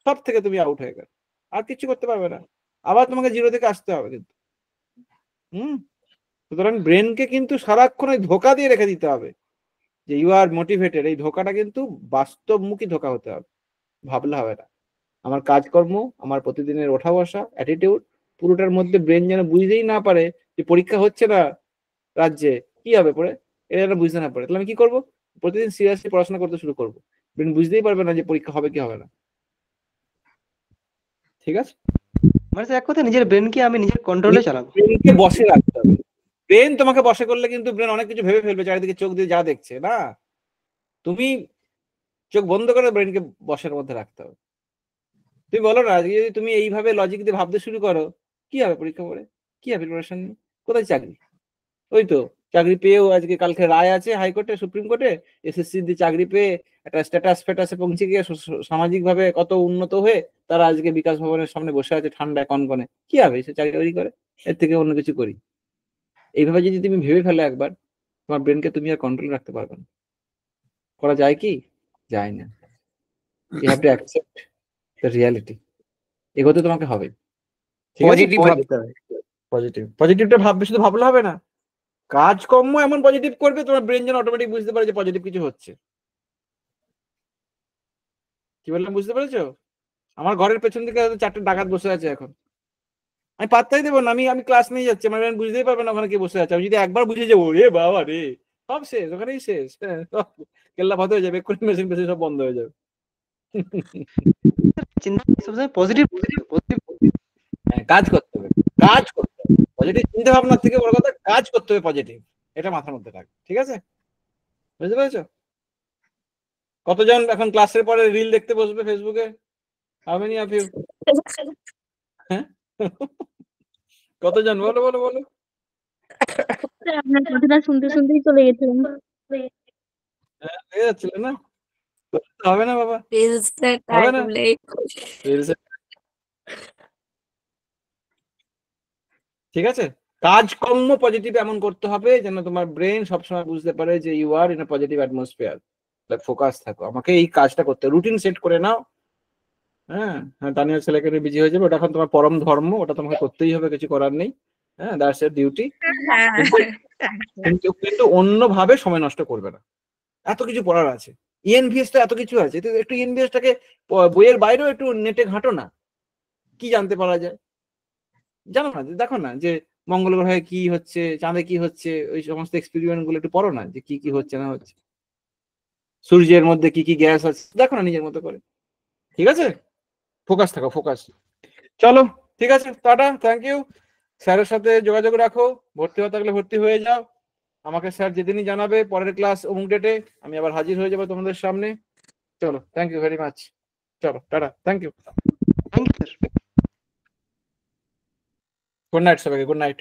সব থেকে তুমি আউট হয়ে গেল, আর কিছু করতে পারবে না। আবার তোমাকে জিরো থেকে আসতে হবে কিন্তু। সুতরাং ব্রেনকে কিন্তু সারাক্ষণ ওই ধোকা দিয়ে রেখে দিতে হবে যে ইউ আর মোটিভেটেড। এই ধোকাটা কিন্তু বাস্তবমুখী ধোকা হতে হবে, ভাবলে হবে না। আমার কাজকর্ম, আমার প্রতিদিনের ওঠা বসা, অ্যাটিটিউড, পুরোটার মধ্যে ব্রেন যেন বুঝতেই না পারে যে পরীক্ষা হচ্ছে না রাজ্যে, কি হবে পড়ে, এটা যেন বুঝতে না পারে, তাহলে আমি কি করবো? প্রতিদিন সিরিয়াসলি পড়াশোনা করতে শুরু করবো। ব্রেন বুঝতেই পারবে না যে পরীক্ষা হবে কি হবে না। ঠিক আছে, মানে এক কথা নিজের ব্রেনকে আমি নিজের কন্ট্রোলে চালাবো। ব্রেনকে বসে রাখতে হবে। ব্রেন তোমাকে বসে করলে কিন্তু ব্রেন অনেক কিছু ভেবে ফেলবে চারিদিকে চোখ দিয়ে যা দেখছে না, তুমি চোখ বন্ধ করে ব্রেনকে বসের মধ্যে রাখতে হবে। তুমি বলো না, আজকে যদি তুমি এইভাবে লজিক দিয়ে ভাবতে শুরু করো, কি হবে পরীক্ষা পড়ে, কি হবে প্রিপারেশন নিয়ে, কোথায় চাকরি? ওই তো চাকরি পেয়েও আজকে কালকে রায় আছে হাইকোর্টে, সুপ্রিম কোর্টে, এসএসসি দিয়ে চাকরি পেয়ে একটা স্ট্যাটাস ফেটাসে পৌঁছে গিয়ে সামাজিক ভাবে কত উন্নত হয়ে তারা আজকে বিকাশ ভবনের সামনে বসে আছে ঠান্ডায় কনকনে, কি হবে সে চাকরি বাকরি করে, এর থেকে অন্য কিছু করি। এইভাবে যদি তুমি ভেবে ফেলো একবার, তোমার ব্রেনকে তুমি আর কন্ট্রোল রাখতে পারবে না। করা যায় কি? যায় না। You have to accept the reality. এগোতে তোমাকে হবে। পজিটিভ ভাবতে হবে। পজিটিভটা ভাববে, শুধু ভাবলে হবে না, কাজকর্ম এমন পজিটিভ করবে তোমার ব্রেন যেন অটোমেটিক বুঝতে পারে যে পজিটিভ কিছু হচ্ছে। কি বললাম বুঝতে পেরেছো? আমার ঘরের পেছন দিকে 4টে ডাকাত বসে আছে এখন, আমি পাত্তাই দেবো না, আমি ক্লাস নিয়ে যাচ্ছি, আমার ব্রেন বুঝতেই পারবে না ওখানে কে বসে আছে। আমি যদি একবার বুঝে যাবো, এ বাবা রে সব শেষ, ওখানেই শেষ, সব কেল্লা ভাত হয়ে যাবে, এক্ষুনি মেশিন পেশিন সব বন্ধ হয়ে যাবে। চিন্তা সবসময় পজিটিভ পজিটিভ। হ্যাঁ, কাজ করতে হবে, কাজ করতে হবে। পজিটিভ চিন্তা ভাবনার থেকে বড় কথা কাজ করতে হবে পজিটিভ, এটা মাথার মধ্যে রাখবে। ঠিক আছে, বুঝতে পেরেছো? কতজন এখন ক্লাসের পরে রিল দেখতে বসবে ফেসবুকে? How many of you? হ্যাঁ, কতজন? বলো বলো বলো। আপনার কথাটা শুনতে শুনতেই চলে গেছিলাম। হ্যাঁ, হয়ে যাচ্ছিল না, হবে না বাবা, রিলসটা হবে না। Time late. ঠিক আছে, কাজকর্ম পজিটিভ এমন করতে হবে যেন তোমার ব্রেন সবসময় বুঝতে পারে যে you are in a positive atmosphere, focus থাকো, আমাকে এই কাজটা করতে, রুটিন সেট করে নাও। হ্যাঁ হ্যাঁ, তানিয়ার ছেলেকে বিজি হয়ে যাবে, ওটা এখন তোমার পরম ধর্ম, ওটা তোমাকে করতেই হবে, কিছু করার নেই। হ্যাঁ, দ্যাটস এর ডিউটি। কিন্তু কিন্তু অন্যভাবে সময় নষ্ট করবে না, এত কিছু পড়ার আছে, ইএনভিএস টা এত কিছু আছে, তো একটু ইএনভিএস টাকে বইয়ের বাইরেও একটু নেটে ঘাঁটো না, কি জানতে পারা যায় জানো না, দেখো না যে মঙ্গল গ্রহে কি হচ্ছে, চাঁদে কি হচ্ছে, ওই সমস্ত এক্সপেরিমেন্ট গুলো একটু পড়ো না, যে কি কি হচ্ছে না হচ্ছে, সূর্যের মধ্যে কি কি গ্যাস আছে দেখো না নিজের মতো করে। ঠিক আছে, ফোকাস থাকো, ফোকাস। চলো ঠিক আছে, টাটা, থ্যাংক ইউ। স্যারের সাথে যোগাযোগ রাখো, ভর্তি হতে থাকলে ভর্তি হয়ে যাও, আমাকে স্যার যেদিনই জানাবে পরের ক্লাস অমুক ডেটে, আমি আবার হাজির হয়ে যাবো তোমাদের সামনে। চলো, থ্যাংক ইউ ভেরি মাচ, চলো টাটা, thank you, thank you sir. Good night সবাইকে, গুড নাইট।